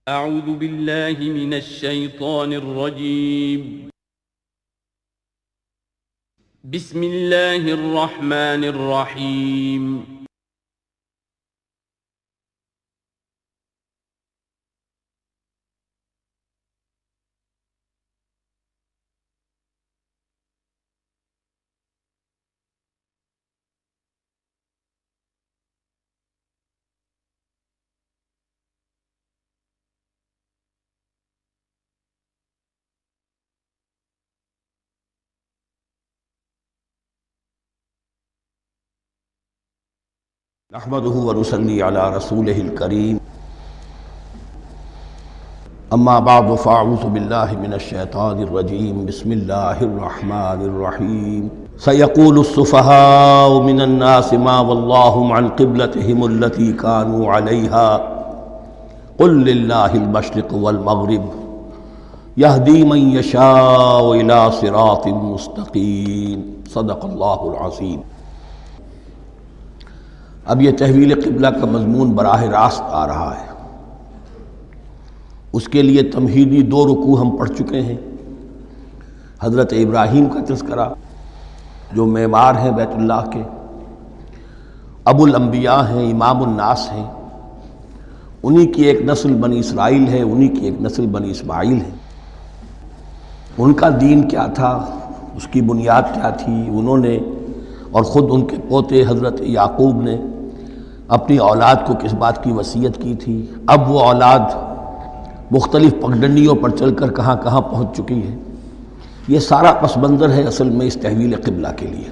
اعوذ باللہ من الشیطان الرجیم بسم اللہ الرحمن الرحیم نحمده ونصلي على رسوله الكريم اما بعد فاعوذ بالله من الشيطان الرجيم بسم الله الرحمن الرحيم سيقول السفهاء من الناس ما ولاهم عن قبلتهم التي كانوا عليها قل لله المشرق والمغرب يهدي من يشاء الى صراط مستقيم صدق الله العظيم۔ اب یہ تحویل قبلہ کا مضمون براہ راست آ رہا ہے۔ اس کے لیے تمہیدی 2 رکوع ہم پڑھ چکے ہیں۔ حضرت ابراہیم کا تذکرہ جو معمار ہیں بیت اللہ کے، ابو الانبیاء ہیں، امام الناس ہیں، انہی کی ایک نسل بنی اسرائیل ہے، انہی کی ایک نسل بنی اسماعیل ہے۔ ان کا دین کیا تھا، اس کی بنیاد کیا تھی، انہوں نے اور خود ان کے پوتے حضرت یعقوب نے اپنی اولاد کو کس بات کی وصیت کی تھی، اب وہ اولاد مختلف پگڈنڈیوں پر چل کر کہاں کہاں پہنچ چکی ہے، یہ سارا پس منظر ہے اصل میں اس تحویل قبلہ کے لیے۔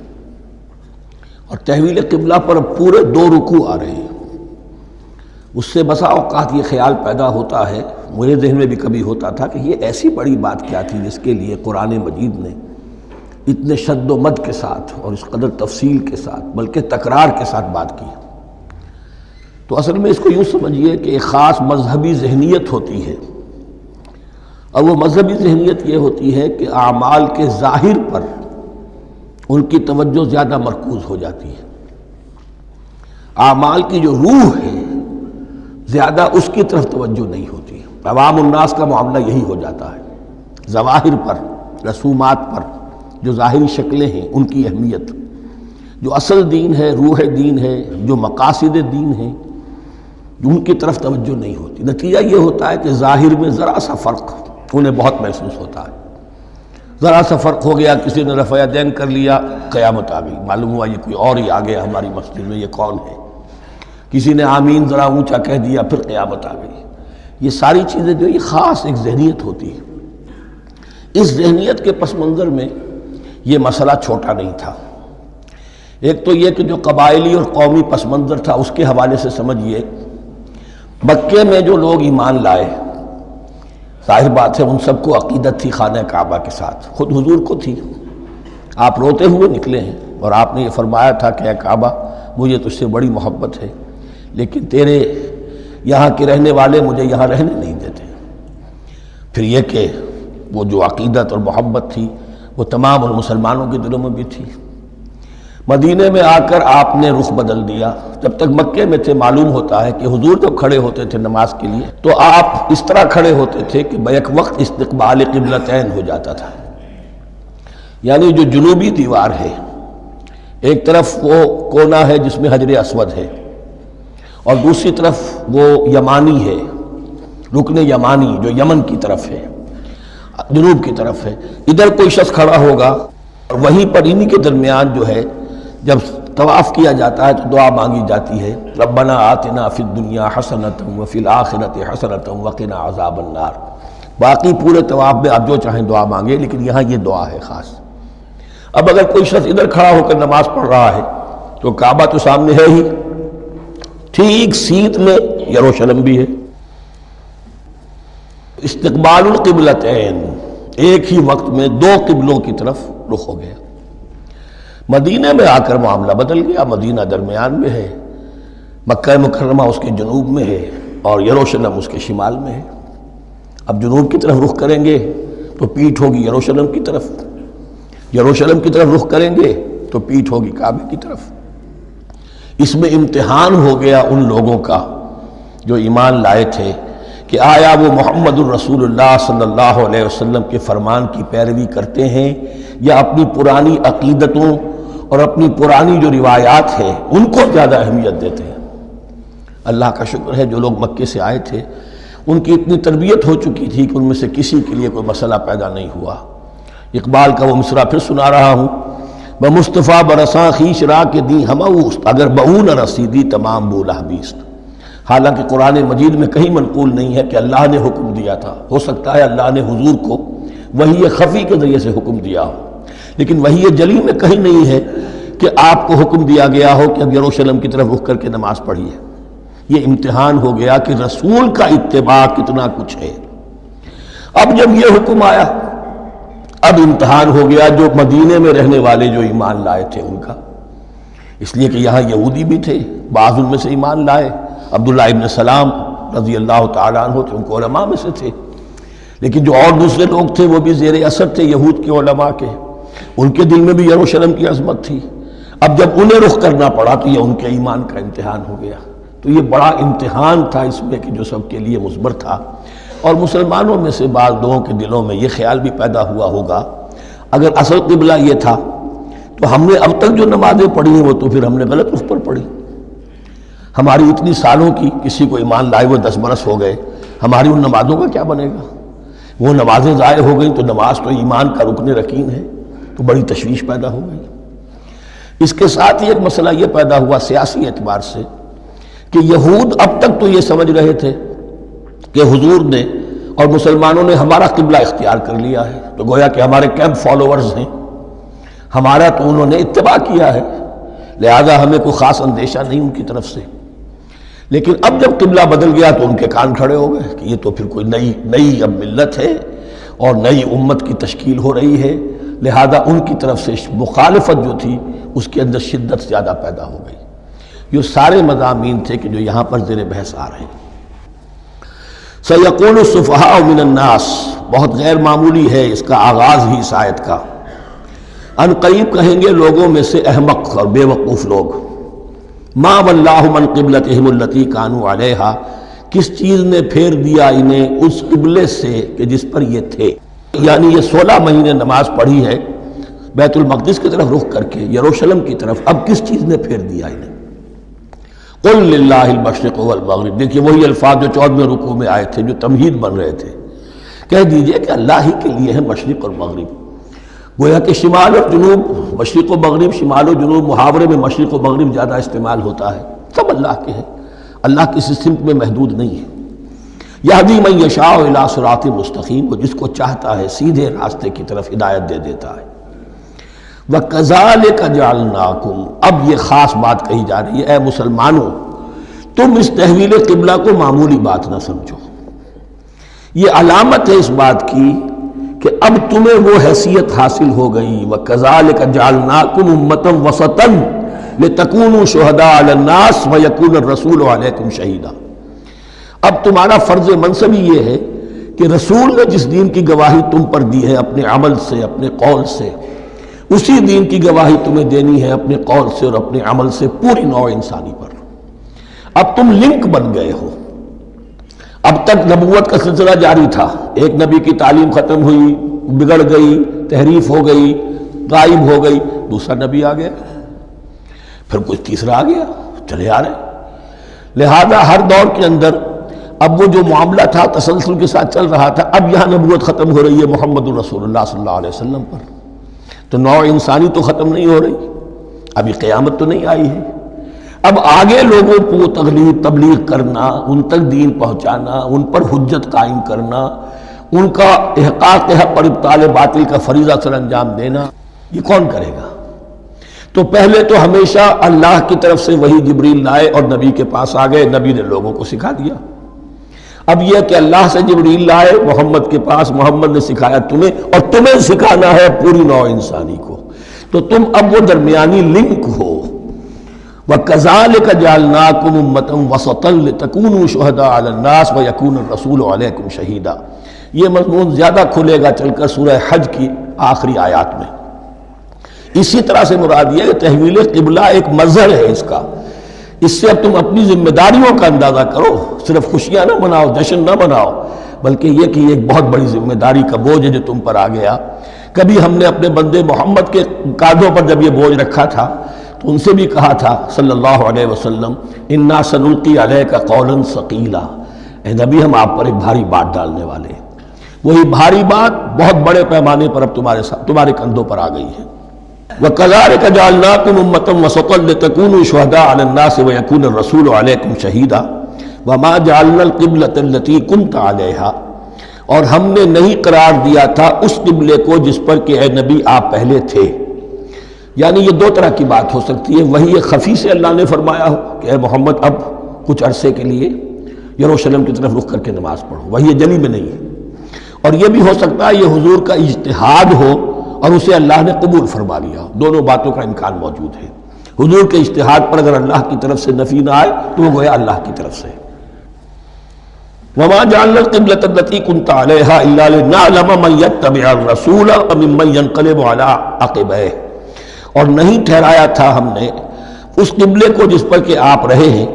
اور تحویل قبلہ پر اب پورے 2 رکوع آ رہے ہیں۔ اس سے بسا اوقات یہ خیال پیدا ہوتا ہے، میرے ذہن میں بھی کبھی ہوتا تھا کہ یہ ایسی بڑی بات کیا تھی جس کے لیے قرآن مجید نے اتنے شد و مد کے ساتھ اور اس قدر تفصیل کے ساتھ بلکہ تکرار کے ساتھ بات کی۔ تو اصل میں اس کو یوں سمجھیے کہ ایک خاص مذہبی ذہنیت ہوتی ہے، اور وہ مذہبی ذہنیت یہ ہوتی ہے کہ اعمال کے ظاہر پر ان کی توجہ زیادہ مرکوز ہو جاتی ہے، اعمال کی جو روح ہے زیادہ اس کی طرف توجہ نہیں ہوتی۔ عوام الناس کا معاملہ یہی ہو جاتا ہے، ظواہر پر، رسومات پر، جو ظاہری شکلیں ہیں ان کی اہمیت، جو اصل دین ہے، روح دین ہے، جو مقاصد دین ہیں، ان کی طرف توجہ نہیں ہوتی۔ نتیجہ یہ ہوتا ہے کہ ظاہر میں ذرا سا فرق انہیں بہت محسوس ہوتا ہے، ذرا سا فرق ہو گیا، کسی نے رفع یدین کر لیا، قیامت آ گئی، معلوم ہوا یہ کوئی اور ہی آ گیا ہماری مسجد میں، یہ کون ہے، کسی نے آمین ذرا اونچا کہہ دیا، پھر قیامت آ گئی۔ یہ ساری چیزیں جو یہ خاص ایک ذہنیت ہوتی ہے، اس ذہنیت کے پس منظر میں یہ مسئلہ چھوٹا نہیں تھا۔ ایک تو یہ کہ جو قبائلی اور قومی پس منظر تھا اس کے حوالے سے سمجھیے، مکے میں جو لوگ ایمان لائے، ظاہر بات ہے ان سب کو عقیدت تھی خانہ کعبہ کے ساتھ، خود حضور کو تھی، آپ روتے ہوئے نکلے ہیں اور آپ نے یہ فرمایا تھا کہ اے کعبہ مجھے تجھ سے بڑی محبت ہے، لیکن تیرے یہاں کے رہنے والے مجھے یہاں رہنے نہیں دیتے۔ پھر یہ کہ وہ جو عقیدت اور محبت تھی وہ تمام اور مسلمانوں کے دلوں میں بھی تھی۔ مدینے میں آ کر آپ نے رخ بدل دیا۔ جب تک مکے میں تھے معلوم ہوتا ہے کہ حضور جب کھڑے ہوتے تھے نماز کے لیے تو آپ اس طرح کھڑے ہوتے تھے کہ بیک وقت استقبال قبلتین ہو جاتا تھا، یعنی جو جنوبی دیوار ہے ایک طرف وہ کونا ہے جس میں حجر اسود ہے، اور دوسری طرف وہ یمانی ہے، رکن یمانی جو یمن کی طرف ہے، جنوب کی طرف ہے۔ ادھر کوئی شخص کھڑا ہوگا اور وہیں پر انہی کے درمیان جو ہے جب طواف کیا جاتا ہے تو دعا مانگی جاتی ہے، ربنا آتنا فی الدنیا حسنۃ وفی الآخرۃ حسنۃ وقنا عذاب النار۔ باقی پورے طواف میں آپ جو چاہیں دعا مانگے، لیکن یہاں یہ دعا ہے خاص۔ اب اگر کوئی شخص ادھر کھڑا ہو کر نماز پڑھ رہا ہے تو کعبہ تو سامنے ہے ہی، ٹھیک سیت میں یروشلم بھی ہے۔ استقبال القبلتین، ایک ہی وقت میں 2 قبلوں کی طرف رخ ہو گیا۔ مدینہ میں آ کر معاملہ بدل گیا، مدینہ درمیان میں ہے، مکہ مکرمہ اس کے جنوب میں ہے اور یروشلم اس کے شمال میں ہے۔ اب جنوب کی طرف رخ کریں گے تو پیٹھ ہوگی یروشلم کی طرف، یروشلم کی طرف رخ کریں گے تو پیٹھ ہوگی کعبے کی طرف۔ اس میں امتحان ہو گیا ان لوگوں کا جو ایمان لائے تھے، کہ آیا وہ محمد الرسول اللہ صلی اللہ علیہ وسلم کے فرمان کی پیروی کرتے ہیں یا اپنی پرانی عقیدتوں اور اپنی پرانی جو روایات ہیں ان کو زیادہ اہمیت دیتے ہیں۔ اللہ کا شکر ہے جو لوگ مکے سے آئے تھے ان کی اتنی تربیت ہو چکی تھی کہ ان میں سے کسی کے لیے کوئی مسئلہ پیدا نہیں ہوا۔ اقبال کا وہ مصرع پھر سنا رہا ہوں، بمصطفیٰ برساں خیش را کے دی ہموست، اگر بہو نہ رسیدی تمام بولا بیست۔ حالانکہ قرآن مجید میں کہیں منقول نہیں ہے کہ اللہ نے حکم دیا تھا، ہو سکتا ہے اللہ نے حضور کو وحی خفی کے ذریعے سے حکم دیا ہو، لیکن وحی جلی میں کہیں نہیں ہے کہ آپ کو حکم دیا گیا ہو کہ اب یروشلم کی طرف رخ کر کے نماز پڑھیے۔ یہ امتحان ہو گیا کہ رسول کا اتباع کتنا کچھ ہے۔ اب جب یہ حکم آیا اب امتحان ہو گیا جو مدینے میں رہنے والے جو ایمان لائے تھے ان کا، اس لیے کہ یہاں یہودی بھی تھے، بعض ان میں سے ایمان لائے، عبداللہ ابن سلام رضی اللہ تعالیٰ عنہ تھے، ان کو علماء میں سے تھے، لیکن جو اور دوسرے لوگ تھے وہ بھی زیر اثر تھے یہود کے علماء کے، ان کے دل میں بھی یروشلم کی عظمت تھی۔ اب جب انہیں رخ کرنا پڑا تو یہ ان کے ایمان کا امتحان ہو گیا۔ تو یہ بڑا امتحان تھا اس میں کہ جو سب کے لیے مثبر تھا، اور مسلمانوں میں سے بعض لوگوں کے دلوں میں یہ خیال بھی پیدا ہوا ہوگا اگر اصل قبلہ یہ تھا تو ہم نے اب تک جو نمازیں پڑھی ہیں وہ تو پھر ہم نے غلط رخ پر پڑھی، ہماری اتنی سالوں کی کسی کو ایمان لائے ہوئے 10 برس ہو گئے، ہماری ان نمازوں کا کیا بنے گا؟ وہ نمازیں ضائع ہو گئیں تو نماز تو ایمان کا رکن رکین ہے، تو بڑی تشویش پیدا ہو گئی۔ اس کے ساتھ ہی ایک مسئلہ یہ پیدا ہوا سیاسی اعتبار سے کہ یہود اب تک تو یہ سمجھ رہے تھے کہ حضور نے اور مسلمانوں نے ہمارا قبلہ اختیار کر لیا ہے، تو گویا کہ ہمارے کیمپ فالوورز ہیں، ہمارا تو انہوں نے اتباع کیا ہے، لہذا ہمیں کوئی خاص اندیشہ نہیں ان کی طرف سے۔ لیکن اب جب قبلہ بدل گیا تو ان کے کان کھڑے ہو گئے کہ یہ تو پھر کوئی نئی اب ملت ہے اور نئی امت کی تشکیل ہو رہی ہے، لہذا ان کی طرف سے مخالفت جو تھی اس کے اندر شدت زیادہ پیدا ہو گئی۔ یہ سارے مضامین تھے کہ جو یہاں پر زیر بحث آ رہے ہیں۔ سَيَقُولُ السُّفَهَاءُ مِنَ النَّاسِ، بہت غیر معمولی ہے اس کا آغاز ہی اس آیت کا۔ ان قریب کہیں گے لوگوں میں سے احمق اور بے وقوف لوگ، ما وَاللَّهُ مَنْ قِبْلَتِهِمُ الَّتِي كَانُوا عَلَيْهَا، کس چیز نے پھیر دیا انہیں اس قبلے سے کہ جس پر یہ تھے، یعنی یہ 16 مہینے نماز پڑھی ہے بیت المقدس کی طرف رخ کر کے یروشلم کی طرف، اب کس چیز نے پھیر دیا انہیں؟ قُلْ لِلَّهِ الْمَشْرِقُ وَالْمَغْرِبُ، دیکھیے وہی الفاظ جو 14ویں رکوع میں آئے تھے جو تمہید بن رہے تھے، کہہ دیجئے کہ اللہ ہی کے لیے ہے مشرق اور مغرب۔ گویا کہ شمال اور جنوب، مشرق و مغرب، شمال و جنوب، محاورے میں مشرق و مغرب زیادہ استعمال ہوتا ہے، سب اللہ کے ہیں، اللہ کسی سمت میں محدود نہیں ہے۔ یہدی من یشاء الی صراط مستقیم، وہ جس کو چاہتا ہے سیدھے راستے کی طرف ہدایت دے دیتا ہے۔ وَكَذَلِكَ جَعَلْنَاكُمْ، اب یہ خاص بات کہی جا رہی ہے، اے مسلمانوں تم اس تحویل قبلہ کو معمولی بات نہ سمجھو، یہ علامت ہے اس بات کی کہ اب تمہیں وہ حیثیت حاصل ہو گئی۔ وَكَذَلِكَ جَعَلْنَاكُمْ أُمَّةً وَسَطًا لِتَكُونُوا شُهَدَاءَ عَلَى النَّاسِ وَيَكُونَ الرَّسُولُ عَلَيْكُمْ شَهِيدًا، اب تمہارا فرض منصب یہ ہے کہ رسول نے جس دین کی گواہی تم پر دی ہے اپنے عمل سے، اپنے قول سے، اسی دین کی گواہی تمہیں دینی ہے اپنے قول سے اور اپنے عمل سے پوری نوع انسانی پر۔ اب تم لنک بن گئے ہو، اب تک نبوت کا سلسلہ جاری تھا، ایک نبی کی تعلیم ختم ہوئی، بگڑ گئی، تحریف ہو گئی، غائب ہو گئی، دوسرا نبی آ گیا، پھر کچھ تیسرا آ گیا، چلے آ رہے، لہذا ہر دور کے اندر اب وہ جو معاملہ تھا تسلسل کے ساتھ چل رہا تھا، اب یہاں نبوت ختم ہو رہی ہے محمد الرسول اللہ صلی اللہ علیہ وسلم پر، تو نوع انسانی تو ختم نہیں ہو رہی، ابھی قیامت تو نہیں آئی ہے، اب آگے لوگوں کو تبلیغ کرنا، ان تک دین پہنچانا، ان پر حجت قائم کرنا، ان کا احقاق حق اور ابطال باطل کا فریضہ سر انجام دینا، یہ کون کرے گا؟ تو پہلے تو ہمیشہ اللہ کی طرف سے وہی جبریل لائے اور نبی کے پاس آ گئے، نبی نے لوگوں کو سکھا دیا۔ اب یہ کہ اللہ سے جبریل لائے محمد کے پاس، محمد نے سکھایا تمہیں، اور تمہیں سکھانا ہے پوری نوع انسانی کو، تو تم اب وہ درمیانی لنک ہو۔ وَكَذَلِكَ جَعَلْنَاكُمْ أُمَّةً وَسَطًا لِتَكُونُوا شُهَدَاءَ عَلَى النَّاسِ وَيَكُونَ الرَّسُولُ عَلَيْكُمْ شَهِيدًا، یہ مضمون زیادہ کھلے گا چل کر سورہ حج کی آخری آیات میں۔ اسی طرح سے مراد یہ کہ تحویل قبلہ ایک مظہر ہے اس کا، اس سے اب تم اپنی ذمہ داریوں کا اندازہ کرو، صرف خوشیاں نہ مناؤ، جشن نہ مناؤ، بلکہ یہ کہ یہ ایک بہت بڑی ذمہ داری کا بوجھ ہے جو تم پر آ گیا۔ کبھی ہم نے اپنے بندے محمد کے کاندھوں پر جب یہ بوجھ رکھا تھا تو ان سے بھی کہا تھا صلی اللہ علیہ وسلم انا سنلقی علیک قولا ثقیلا، اے نبی ہم آپ پر ایک بھاری بات ڈالنے والے ہیں۔ وہی بھاری بات بہت بڑے پیمانے پر اب تمہارے کندھوں پر آ گئی ہے۔ وَكَذَلِكَ جَعَلْنَاكُمْ أُمَّةً وَسَطًا لِتَكُونُوا شُهَدَاءَ عَلَى النَّاسِ وَيَكُونَ الرَّسُولُ عَلَيْكُمْ شَهِيدًا وَمَا جَعَلْنَا الْقِبْلَةَ الَّتِي كُنْتَ عَلَيْهَا، اور ہم نے نہیں قرار دیا تھا اس قبلے کو جس پر کہ اے نبی آپ پہلے تھے۔ یعنی یہ دو طرح کی بات ہو سکتی ہے، وہی خفی سے اللہ نے فرمایا ہو کہ اے محمد اب کچھ عرصے کے لیے یروشلم کی طرف رخ کر کے نماز پڑھو، وہی جلی میں نہیں ہے، اور یہ بھی ہو سکتا ہے یہ حضور کا اجتہاد ہو اور اسے اللہ نے قبول فرما لیا، دونوں باتوں کا امکان موجود ہے۔ حضور کے اجتہاد پر اگر اللہ کی طرف سے نفی نہ آئے تو وہ گویا اللہ کی طرف سے۔ وَمَا جَعَلْنَا الْقِبْلَةَ الَّتِي كُنْتَ عَلَيْهَا إِلَّا لِنَعْلَمَ مَن يَتَّبِعُ الرَّسُولَ وَمِمَّن يَنقَلِبُ عَلَىٰ عَقِبَيْهِ، اور نہیں ٹھہرایا تھا ہم نے اس قبلے کو جس پر کہ آپ رہے ہیں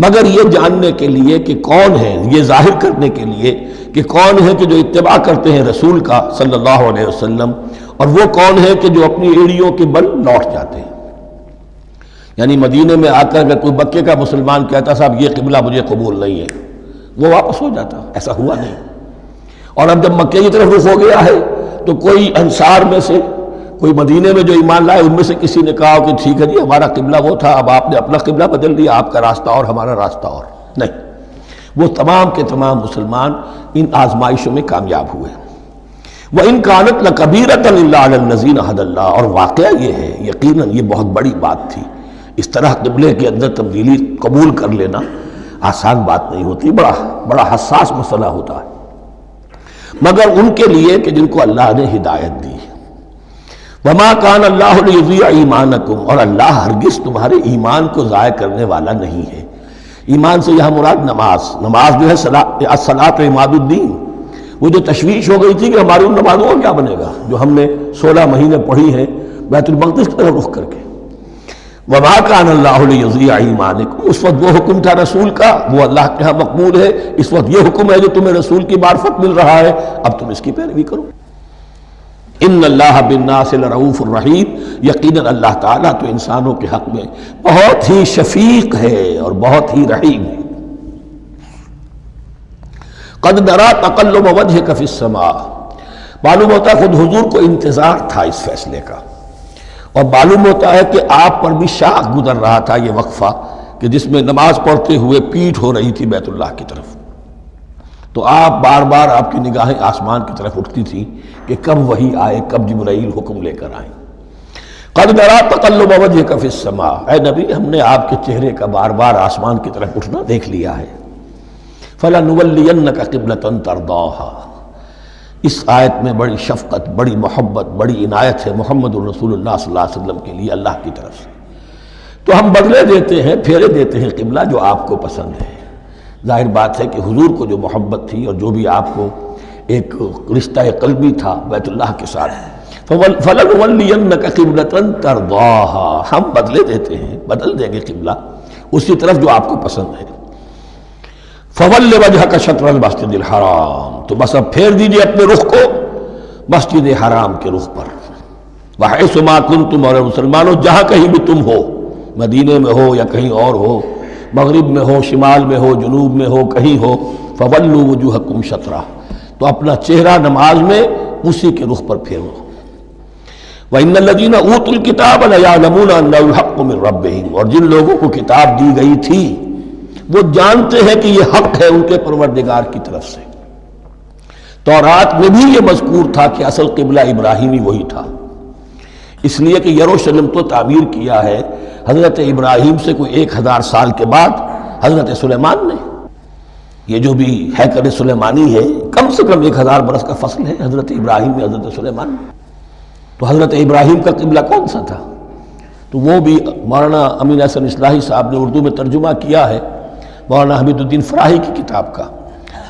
مگر یہ جاننے کے لیے کہ کون ہے، یہ ظاہر کرنے کے لیے کہ کون ہے کہ جو اتباع کرتے ہیں رسول کا صلی اللہ علیہ وسلم، اور وہ کون ہے کہ جو اپنی ایڑیوں کے بل لوٹ جاتے ہیں۔ یعنی مدینے میں آ کر اگر کوئی مکے کا مسلمان کہتا صاحب یہ قبلہ مجھے قبول نہیں ہے، وہ واپس ہو جاتا، ایسا ہوا نہیں۔ اور اب جب مکے کی طرف رخ ہو گیا ہے تو کوئی انصار میں سے کوئی مدینے میں جو ایمان لائے ان میں سے کسی نے کہا کہ ٹھیک ہے جی ہمارا قبلہ وہ تھا، اب آپ نے اپنا قبلہ بدل دیا، آپ کا راستہ اور ہمارا راستہ اور، نہیں، وہ تمام کے تمام مسلمان ان آزمائشوں میں کامیاب ہوئے۔ وَإِن كَانَتْ لَكَبِيرَةً إِلَّا عَلَى الَّذِينَ هَدَى اللَّهُ، اور واقعہ یہ ہے یقیناً یہ بہت بڑی بات تھی، اس طرح قبلے کے اندر تبدیلی قبول کر لینا آسان بات نہیں ہوتی، بڑا حساس مسئلہ ہوتا ہے، مگر ان کے لیے کہ جن کو اللہ نے ہدایت دی۔ وَمَا كَانَ اللَّهُ لِيُضِيعَ إِيمَانَكُمْ، اور اللہ ہرگز تمہارے ایمان کو ضائع کرنے والا نہیں ہے۔ ایمان سے یہاں مراد نماز جو ہے الصلاۃ عماد الدین، وہ جو تشویش ہو گئی تھی کہ ہماری ان نمازوں کا کیا بنے گا جو ہم نے 16 مہینے پڑھی ہیں بیت المقدس کی طرف رخ کر کے۔ وَمَا كَانَ اللَّهُ لِيُضِيعَ إِيمَانَكُمْ، اس وقت وہ حکم تھا رسول کا، وہ اللہ کے ہاں مقبول ہے، اس وقت یہ حکم ہے جو تمہیں رسول کی معرفت مل رہا ہے، اب تم اس کی پیروی کرو۔ ان اللہ بالناس لرؤوف الرحیم، یقیناً اللہ تعالیٰ تو انسانوں کے حق میں بہت ہی شفیق ہے اور بہت ہی رحیم ہے۔ قد نرى تقلب وجهك في السماء، معلوم ہوتا ہے خود حضور کو انتظار تھا اس فیصلے کا، اور معلوم ہوتا ہے کہ آپ پر بھی شاخ گزر رہا تھا یہ وقفہ کہ جس میں نماز پڑھتے ہوئے پیٹھ ہو رہی تھی بیت اللہ کی طرف، تو آپ بار بار آپ کی نگاہیں آسمان کی طرف اٹھتی تھی کہ کب وحی آئے، کب جبرائیل حکم لے کر آئیں۔ قد نرى تقلب وجهك في السماء، اے نبی ہم نے آپ کے چہرے کا بار بار آسمان کی طرف اٹھنا دیکھ لیا ہے۔ فَلَنُوَلِّيَنَّكَ قِبْلَةً تَرْضَاهَا، اس آیت میں بڑی شفقت، بڑی محبت، بڑی عنایت ہے محمد الرسول اللہ صلی اللہ علیہ وسلم کے لیے اللہ کی طرف سے، تو ہم بدلے دیتے ہیں، پھیرے دیتے ہیں قبلہ جو آپ کو پسند ہے۔ ظاہر بات ہے کہ حضور کو جو محبت تھی اور جو بھی آپ کو ایک رشتہ قلبی تھا بیت اللہ کے ساتھ، فَلَنُوَلِّيَنَّكَ قِبْلَةً تَرْضَاهَا، ہم بدلے دیتے ہیں، بدل دیں گے قبلہ اسی طرف جو آپ کو پسند ہے۔ فَوَلِّ وَجْهَكَ شَطْرَ الْمَسْجِدِ الْحَرَامِ، تو بس اب پھیر دیجئے اپنے رخ کو مسجد حرام کے رخ پر۔ وَحَيْثُ مَا كُنْتُمْ، اور مسلمانوں جہاں کہیں بھی تم ہو، مدینے میں ہو یا کہیں اور ہو، مغرب میں ہو، شمال میں ہو، جنوب میں ہو، کہیں ہو، فَوَلُّوا وُجُوهَكُمْ شَطْرَهُ، تو اپنا چہرہ نماز میں اسی کے رخ پر پھیرو۔ وَإِنَّ الَّذِينَ أُوتُوا الْكِتَابَ لَيَعْلَمُونَ أَنَّهُ الْحَقُّ مِنْ رَبِّهِمْ، اور جن لوگوں کو کتاب دی گئی تھی وہ جانتے ہیں کہ یہ حق ہے ان کے پروردگار کی طرف سے۔ تورات میں بھی یہ مذکور تھا کہ اصل قبلہ ابراہیمی وہی تھا، اس لیے کہ یروشلم تو تعمیر کیا ہے حضرت ابراہیم سے کوئی 1000 سال کے بعد حضرت سلیمان نے۔ یہ جو بھی ہیکل سلیمانی ہے کم سے کم 1000 برس کا فصل ہے حضرت ابراہیم میں حضرت سلیمان میں۔ تو حضرت ابراہیم کا قبلہ کون سا تھا؟ تو وہ بھی مولانا امین احسن اصلاحی صاحب نے اردو میں ترجمہ کیا ہے مولانا حمید الدین فراہی کی کتاب کا،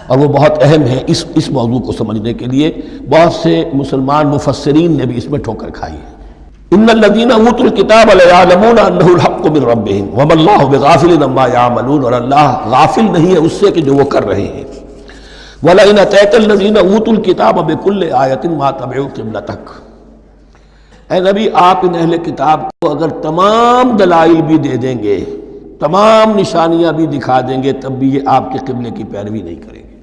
اور وہ بہت اہم ہے اس موضوع کو سمجھنے کے لیے۔ بہت سے مسلمان مفسرین نے بھی اس میں ٹھوکر کھائی ہے۔ ان الذین اوتوا الکتاب لیعلمون انہ الحق من ربہم وما اللہ بغافل عما یعملون، اور اللہ غافل نہیں ہے اس سے کہ جو وہ کر رہے ہیں۔ وَلَئِنْ أَتَيْتَ الَّذِينَ أُوتُوا الْكِتَابَ بِكُلِّ آیَةٍ مَا تَبِعُوا قِبْلَتَكَ، اے نبی آپ ان اہل کتاب کو اگر تمام دلائل بھی دے دیں گے، تمام نشانیاں بھی دکھا دیں گے، تب بھی یہ آپ کے قبلے کی پیروی نہیں کریں گے۔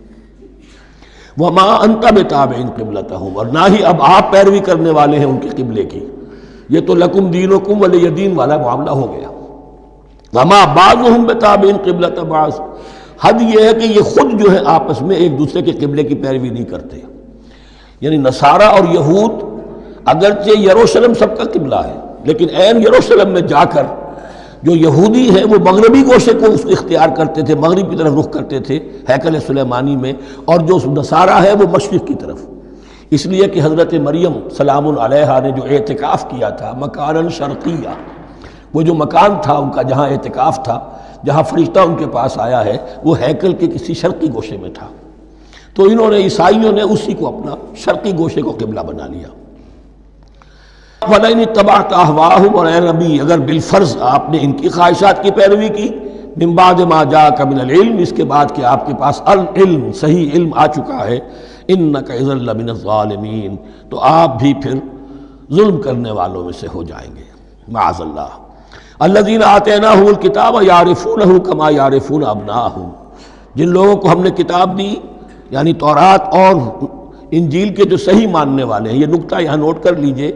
وَمَا أَنْتَ بِتَابِعٍ قِبْلَتَهُمْ، اور نہ ہی اب آپ پیروی کرنے والے ہیں ان کے قبلے کی، یہ تو لکم دینکم ولی دین والا معاملہ ہو گیا۔ وَمَا بَعْضُهُمْ بِتَابِعٍ قِبْلَةَ بَعْضٍ، حد یہ ہے کہ یہ خود جو ہے آپس میں ایک دوسرے کے قبلے کی پیروی نہیں کرتے، یعنی نصارہ اور یہود اگرچہ یروشلم سب کا قبلہ ہے، لیکن عین یروشلم میں جا کر جو یہودی ہیں وہ مغربی گوشے کو اختیار کرتے تھے، مغرب کی طرف رخ کرتے تھے ہیکل سلیمانی میں، اور جو نصارہ ہے وہ مشرق کی طرف، اس لیے کہ حضرت مریم سلام علیہا نے جو اعتکاف کیا تھا مکاناً شرقیہ، وہ جو مکان تھا ان کا جہاں اعتکاف تھا، جہاں فرشتہ ان کے پاس آیا ہے، وہ ہیکل کے کسی شرقی گوشے میں تھا، تو انہوں نے عیسائیوں نے اسی کو اپنا شرقی گوشے کو قبلہ بنا لیا۔ وَلَئِنِ اتَّبَعْتَ أَهْوَاءَهُمْ، اور اے نبی اگر بالفرض آپ نے ان کی خواہشات کی پیروی کی، من بعد ما جاءك من العلم، اس کے بعد کہ آپ کے پاس العلم صحیح علم آ چکا ہے، إِنَّكَ إِذًا لَّمِنَ الظَّالِمِينَ، تو آپ بھی پھر ظلم کرنے والوں میں سے ہو جائیں گے، معاذ اللہ۔ الذین آتیناہم الکتاب یعرفونہ کما یعرفون ابناءہم، جن لوگوں کو ہم نے کتاب دی یعنی تورات اور انجیل کے جو صحیح ماننے والے ہیں، یہ نکتہ یہاں نوٹ کر لیجئے،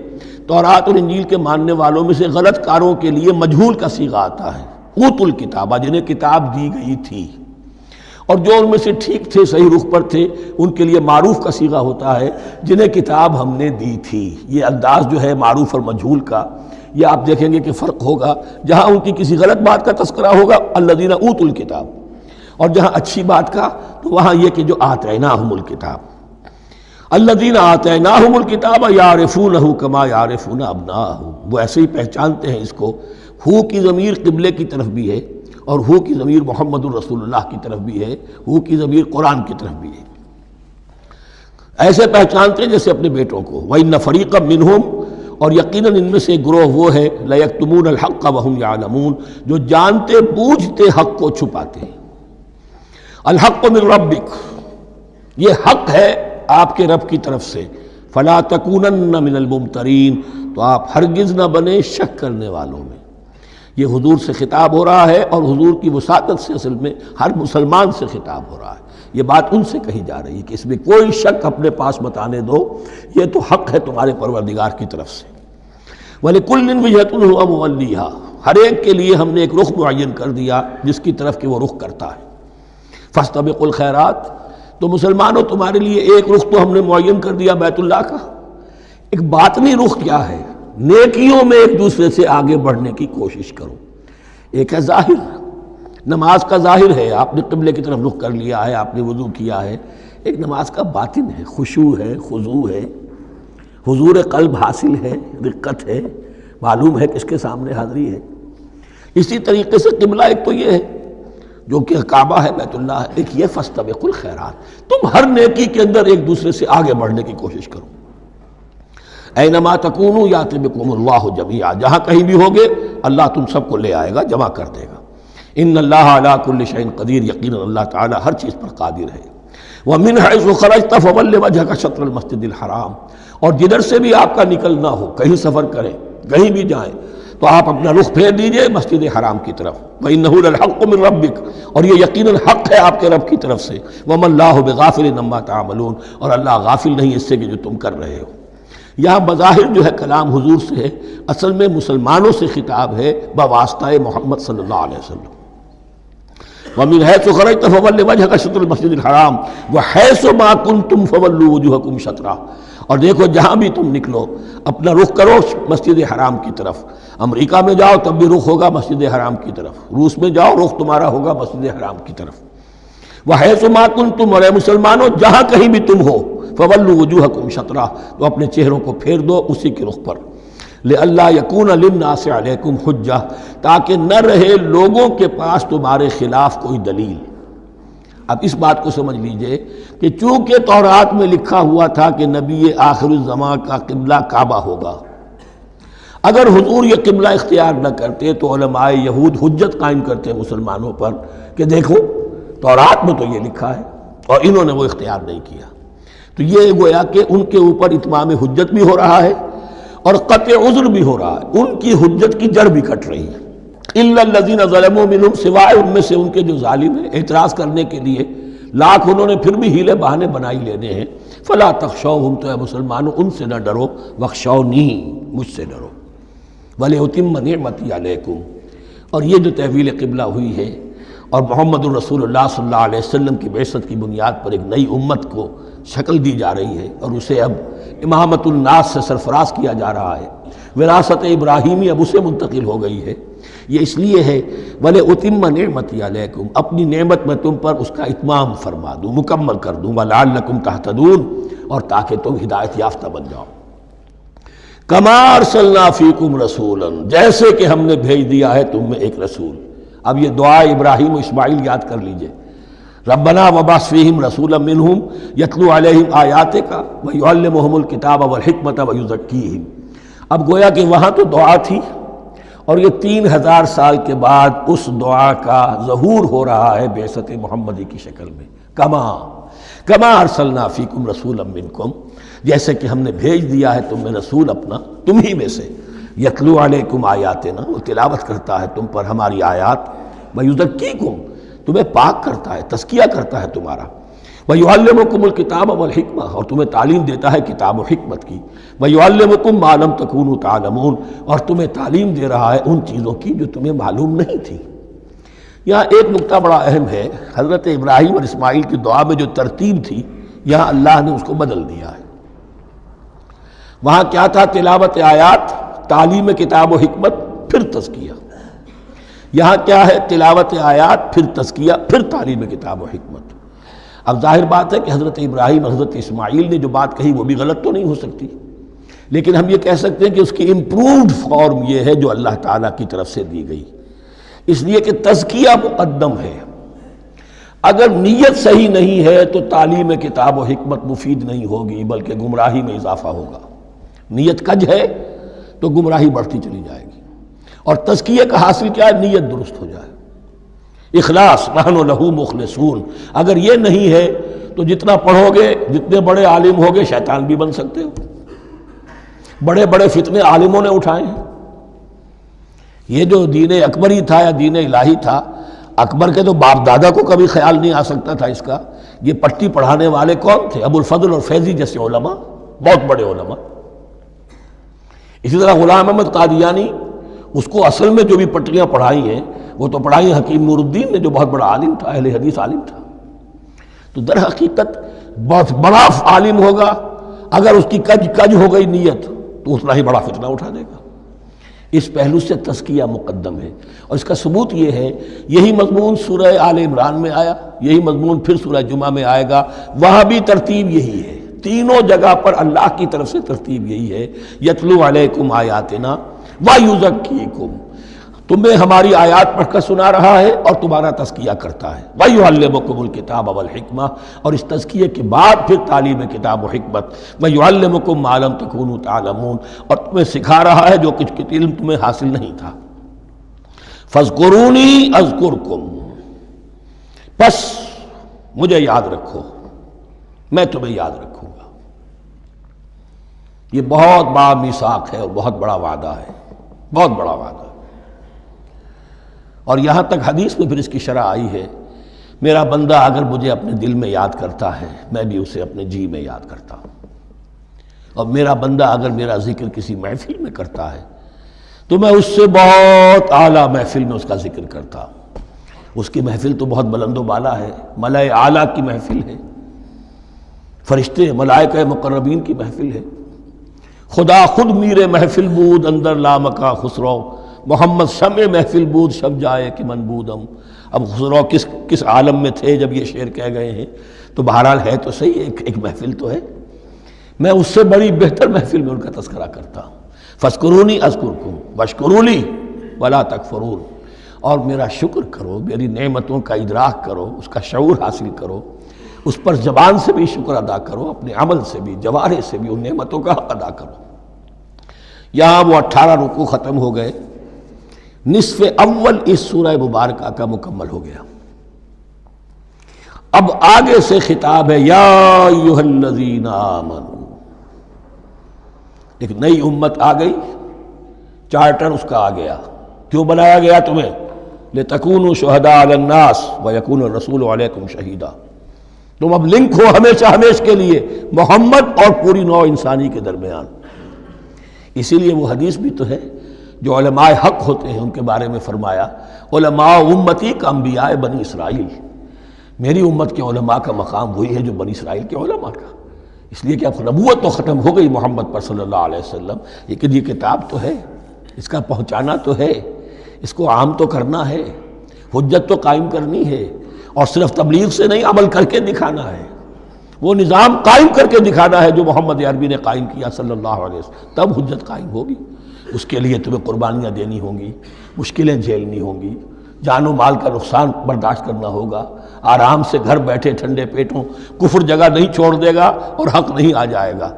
تورات اور انجیل کے ماننے والوں میں سے غلط کاروں کے لیے مجہول کا صیغہ آتا ہے، اوتوا الکتاب، جنہیں کتاب دی گئی تھی، اور جو ان میں سے ٹھیک تھے صحیح رخ پر تھے ان کے لیے معروف کا صیغہ ہوتا ہے جنہیں کتاب ہم نے دی تھی۔ یہ انداز جو ہے معروف اور مجہول کا، یہ آپ دیکھیں گے کہ فرق ہوگا، جہاں ان کی کسی غلط بات کا تذکرہ ہوگا الذین اوتوا الکتاب، اور جہاں اچھی بات کا تو وہاں یہ کہ جو آتیناہم الکتاب، الذین آتیناہم الکتاب یعرفونہ کما یعرفون ابناءہم، وہ ایسے ہی پہچانتے ہیں اس کو۔ ہو کی ضمیر قبلے کی طرف بھی ہے، اور ہو کی ضمیر محمد الرسول اللہ کی طرف بھی ہے، ہو کی ضمیر قرآن کی طرف بھی ہے، ایسے پہچانتے ہیں جیسے اپنے بیٹوں کو۔ وَإِنَّ فَرِيقًا مِّنْهُمْ، اور یقیناً ان میں سے ایک گروہ وہ ہے لَيَكْتُمُونَ الْحَقَّ وَهُمْ يَعْلَمُونَ، جو جانتے بوجھتے حق کو چھپاتے ہیں۔ الحق من ربک، یہ حق ہے آپ کے رب کی طرف سے، فلا تکونن من الممترین، تو آپ ہرگز نہ بنے شک کرنے والوں میں۔ یہ حضور سے خطاب ہو رہا ہے، اور حضور کی وساطت سے اصل میں ہر مسلمان سے خطاب ہو رہا ہے، یہ بات ان سے کہی جا رہی ہے کہ اس میں کوئی شک اپنے پاس مت آنے دو، یہ تو حق ہے تمہارے پروردگار کی طرف سے۔ وَلِكُلٍّ وِجْهَةٌ هُوَ مُوَلِّيهَا، ہر ایک کے لیے ہم نے ایک رخ معین کر دیا جس کی طرف کہ وہ رخ کرتا ہے۔ فَاسْتَبِقُوا الْخَيْرَاتِ، تو مسلمانوں تمہارے لیے ایک رخ تو ہم نے معین کر دیا بیت اللہ کا، ایک باطنی رخ کیا ہے؟ نیکیوں میں ایک دوسرے سے آگے بڑھنے کی کوشش کرو۔ ایک ہے ظاہر، نماز کا ظاہر ہے، آپ نے قبلے کی طرف رخ کر لیا ہے، آپ نے وضو کیا ہے، ایک نماز کا باطن ہے، خشوع ہے، خضوع ہے، حضور قلب حاصل ہے، رقت ہے، معلوم ہے کس کے سامنے حاضری ہے۔ اسی طریقے سے قبلہ ایک تو یہ ہے جو کہ کعبہ ہے، بیت اللہ ہے، ایک یہ فاستبقوا الخیرات، تم ہر نیکی کے اندر ایک دوسرے سے آگے بڑھنے کی کوشش کرو۔ اینما تکونوا یأتی بکم اللہ جمیعا، جہاں کہیں بھی ہوگے اللہ تم سب کو لے آئے گا، جمع کر دے گا۔ ان اللہ علی کل شیء قدیر، یقینا اللہ تعالی ہر چیز پر قادر ہے۔ ومن حیث خرجت فول وجهک شطر المسجد الحرام، اور جدھر سے بھی آپ کا نکلنا ہو، کہیں سفر کریں، کہیں بھی جائیں، تو آپ اپنا رخ پھیر دیجئے مسجد حرام کی طرف۔ وَإِنَّهُ لَلْحَقُّ مِن رَبِّكَ، اور یہ یقیناً حق ہے آپ کے رب کی طرف سے۔ وَمَا اللَّهُ بِغَافِلٍ عَمَّا تَعْمَلُونَ، اور اللہ غافل نہیں اس سے کہ جو تم کر رہے ہو۔ یہاں بظاہر جو ہے کلام حضور سے ہے، اصل میں مسلمانوں سے خطاب ہے بواسطہ محمد صلی اللہ علیہ وسلم۔ وَمِنْ حَيْثُ خَرَجْتَ فَوَلِّ وَجْهَكَ شَطْرَ الْمَسْجِدِ الْحَرَامِ وَحَيْثُ مَا كُنْتُمْ فَوَلُّوا وُجُوهَكُمْ شَطْرَهُ، اور دیکھو جہاں بھی تم نکلو اپنا رخ کرو مسجد حرام کی طرف۔ امریکہ میں جاؤ تب بھی رخ ہوگا مسجد حرام کی طرف، روس میں جاؤ رخ تمہارا ہوگا مسجد حرام کی طرف۔ وَحَيْثُ مَا كُنْتُمْ، اور اے مسلمانوں جہاں کہیں بھی تم ہو، فَوَلُّوا وُجُوهَكُمْ شَطْرَهُ، تو اپنے چہروں کو پھیر دو اسی کے رخ پر۔ لِأَلَّا يَكُونَ لِلنَّاسِ عَلَيْكُمْ حُجَّةٌ، تاکہ نہ رہے لوگوں کے پاس تمہارے خلاف کوئی دلیل۔ اب اس بات کو سمجھ لیجئے کہ چونکہ تورات میں لکھا ہوا تھا کہ نبی آخر الزمان کا قبلہ کعبہ ہوگا، اگر حضور یہ قبلہ اختیار نہ کرتے تو علماء یہود حجت قائم کرتے مسلمانوں پر کہ دیکھو تورات میں تو یہ لکھا ہے اور انہوں نے وہ اختیار نہیں کیا. تو یہ گویا کہ ان کے اوپر اتمام حجت بھی ہو رہا ہے اور قطع عذر بھی ہو رہا ہے، ان کی حجت کی جڑ بھی کٹ رہی ہے. الا الذین ظلموا منہم، سوائے ان میں سے ان کے جو ظالم ہیں، اعتراض کرنے کے لیے لاکھ انہوں نے پھر بھی ہیلے بہانے بنائی لینے ہیں. فلا تخشوہم، تو اے مسلمانوں ان سے نہ ڈرو، واخشونی، مجھ سے ڈرو. وَلِأُتِمَّ نِعْمَتِي عَلَيْكُمْ، اور یہ جو تحویل قبلہ ہوئی ہے اور محمد الرسول اللہ صلی اللہ علیہ وسلم کی بعثت کی بنیاد پر ایک نئی امت کو شکل دی جا رہی ہے اور اسے اب امامت الناس سے سرفراز کیا جا رہا ہے، وراثت ابراہیمی اب اسے منتقل ہو گئی ہے. یہ اس لیے ہے وَلِأُتِمَّ نِعْمَتِي عَلَيْكُمْ، اپنی نعمت میں تم پر اس کا اتمام فرما دوں، مکمل کر دوں. وَلَعَلَّكُمْ تَهْتَدُونَ، اور تاکہ تم ہدایت یافتہ بن جاؤ. کما ارسلنا فیکم رسولا، جیسے کہ ہم نے بھیج دیا ہے تم میں ایک رسول. اب یہ دعا ابراہیم و اسماعیل یاد کر لیجئے. ربنا وبعث فیہم رسولا منہم یتلو علیہم آیاتک ویعلمہم الکتاب والحکمت ویزکیہم. اب گویا کہ وہاں تو دعا تھی اور یہ 3000 سال کے بعد اس دعا کا ظہور ہو رہا ہے بعثت محمدی کی شکل میں. کما ارسلنا فیکم رسولا منکم، جیسے کہ ہم نے بھیج دیا ہے تم میں رسول اپنا، تم ہی میں سے. یتلو علیکم آیاتنا، وہ تلاوت کرتا ہے تم پر ہماری آیات. ویزکیکم، تمہیں پاک کرتا ہے، تزکیہ کرتا ہے تمہارا. ویعلمکم الکتاب والحکمہ، اور تمہیں تعلیم دیتا ہے کتاب و حکمت کی. ویعلمکم ما لم تکونوا تعلمون، اور تمہیں تعلیم دے رہا ہے ان چیزوں کی جو تمہیں معلوم نہیں تھی. یہاں ایک نقطہ بڑا اہم ہے، حضرت ابراہیم اور اسماعیل کی دعا میں جو ترتیب تھی یہاں اللہ نے اس کو بدل دیا ہے. وہاں کیا تھا؟ تلاوت آیات، تعلیم کتاب و حکمت، پھر تزکیہ. یہاں کیا ہے؟ تلاوت آیات، پھر تزکیہ، پھر تعلیم کتاب و حکمت. اب ظاہر بات ہے کہ حضرت ابراہیم حضرت اسماعیل نے جو بات کہی وہ بھی غلط تو نہیں ہو سکتی، لیکن ہم یہ کہہ سکتے ہیں کہ اس کی امپرووڈ فارم یہ ہے جو اللہ تعالیٰ کی طرف سے دی گئی، اس لیے کہ تزکیہ مقدم ہے. اگر نیت صحیح نہیں ہے تو تعلیم کتاب و حکمت مفید نہیں ہوگی بلکہ گمراہی میں اضافہ ہوگا. نیت کج ہے تو گمراہی بڑھتی چلی جائے گی. اور تزکیہ کا حاصل کیا ہے؟ نیت درست ہو جائے، اخلاص، نحن لہ مخلصون. اگر یہ نہیں ہے تو جتنا پڑھو گے، جتنے بڑے عالم ہوگے، شیطان بھی بن سکتے ہو. بڑے بڑے فتنے عالموں نے اٹھائے ہیں. یہ جو دین اکبری تھا یا دین الہی تھا، اکبر کے تو باپ دادا کو کبھی خیال نہیں آ سکتا تھا اس کا. یہ پٹی پڑھانے والے کون تھے؟ ابو الفضل اور فیضی جیسے علماء، بہت بڑے علماء. اسی طرح غلام احمد قادیانی، اس کو اصل میں جو بھی پٹیاں پڑھائی ہیں وہ تو پڑھائی حکیم نور الدین نے جو بہت بڑا عالم تھا، اہل حدیث عالم تھا. تو در حقیقت بہت بڑا عالم ہوگا، اگر اس کی کج ہو گئی نیت تو اتنا ہی بڑا فتنہ اٹھا دے گا. اس پہلو سے تزکیہ مقدم ہے، اور اس کا ثبوت یہ ہے، یہی مضمون سورہ آل عمران میں آیا، یہی مضمون پھر سورہ جمعہ میں آئے گا. وہاں بھی ترتیب یہی ہے، تینوں جگہ پر اللہ کی طرف سے ترتیب یہی ہے. یتلو علیکم آیاتنا ویزکیکم، تمہیں ہماری آیات پڑھ کر سنا رہا ہے اور تمہارا تزکیہ کرتا ہے. ویعلمکم الکتاب والحکمہ، اور اس تزکیے کے بعد پھر تعلیم کتاب و حکمت. ویعلمکم ما لم تکونوا تعلمون، اور تمہیں سکھا رہا ہے جو کچھ علم تمہیں حاصل نہیں تھا. فاذکرونی اذکرکم، پس مجھے یاد رکھو، میں تمہیں یاد رکھوں گا. یہ بہت بڑا میثاق ہے اور بہت بڑا وعدہ ہے، بہت بڑا وعدہ. اور یہاں تک حدیث میں پھر اس کی شرح آئی ہے، میرا بندہ اگر مجھے اپنے دل میں یاد کرتا ہے میں بھی اسے اپنے جی میں یاد کرتا ہوں. اور میرا بندہ اگر میرا ذکر کسی محفل میں کرتا ہے تو میں اس سے بہت اعلیٰ محفل میں اس کا ذکر کرتا ہوں. اس کی محفل تو بہت بلند و بالا ہے، ملائے اعلیٰ کی محفل ہے، فرشتے ملائکہ مقربین کی محفل ہے. خدا خود میر محفل بود اندر لامکا خسرو، محمد شمع محفل بود شب جائے کہ من بودم. اب خسرو کس عالم میں تھے جب یہ شعر کہہ گئے ہیں؟ تو بہرحال ہے تو صحیح، ایک محفل تو ہے. میں اس سے بڑی بہتر محفل میں ان کا تذکرہ کرتا ہوں. فاذکرونی اذکرکم واشکروا لی ولا تکفرون، اور میرا شکر کرو، میری نعمتوں کا ادراک کرو، اس کا شعور حاصل کرو، اس پر زبان سے بھی شکر ادا کرو، اپنے عمل سے بھی، جوارح سے بھی ان نعمتوں کا حق ادا کرو. یہاں وہ 18 رکوع ختم ہو گئے، نصف اول اس سورہ مبارکہ کا مکمل ہو گیا۔ اب آگے سے خطاب ہے یا ایھا الذین آمنوا، ایک نئی امت آ گئی، چارٹر اس کا آ گیا۔ کیوں بنایا گیا تمہیں؟ لتکونوا شہداء علی الناس ویکون الرسول علیکم شہیدا، تم اب لنک ہو ہمیشہ ہمیشہ کے لیے محمد اور پوری نوع انسانی کے درمیان۔ اسی لیے وہ حدیث بھی تو ہے جو علماء حق ہوتے ہیں ان کے بارے میں فرمایا علماء امتی کا انبیاء بنی اسرائیل، میری امت کے علماء کا مقام وہی ہے جو بنی اسرائیل کے علماء کا، اس لیے کہ اب نبوت تو ختم ہو گئی محمد پر صلی اللہ علیہ وسلم، لیکن یہ کتاب تو ہے، اس کا پہنچانا تو ہے، اس کو عام تو کرنا ہے، حجت تو قائم کرنی ہے، اور صرف تبلیغ سے نہیں عمل کر کے دکھانا ہے، وہ نظام قائم کر کے دکھانا ہے جو محمد عربی نے قائم کیا صلی اللہ علیہ وسلم، تب حجت قائم ہوگی۔ اس کے لیے تمہیں قربانیاں دینی ہوں گی، مشکلیں جھیلنی ہوں گی، جان و مال کا نقصان برداشت کرنا ہوگا، آرام سے گھر بیٹھے ٹھنڈے پیٹوں کفر جگہ نہیں چھوڑ دے گا اور حق نہیں آ جائے گا،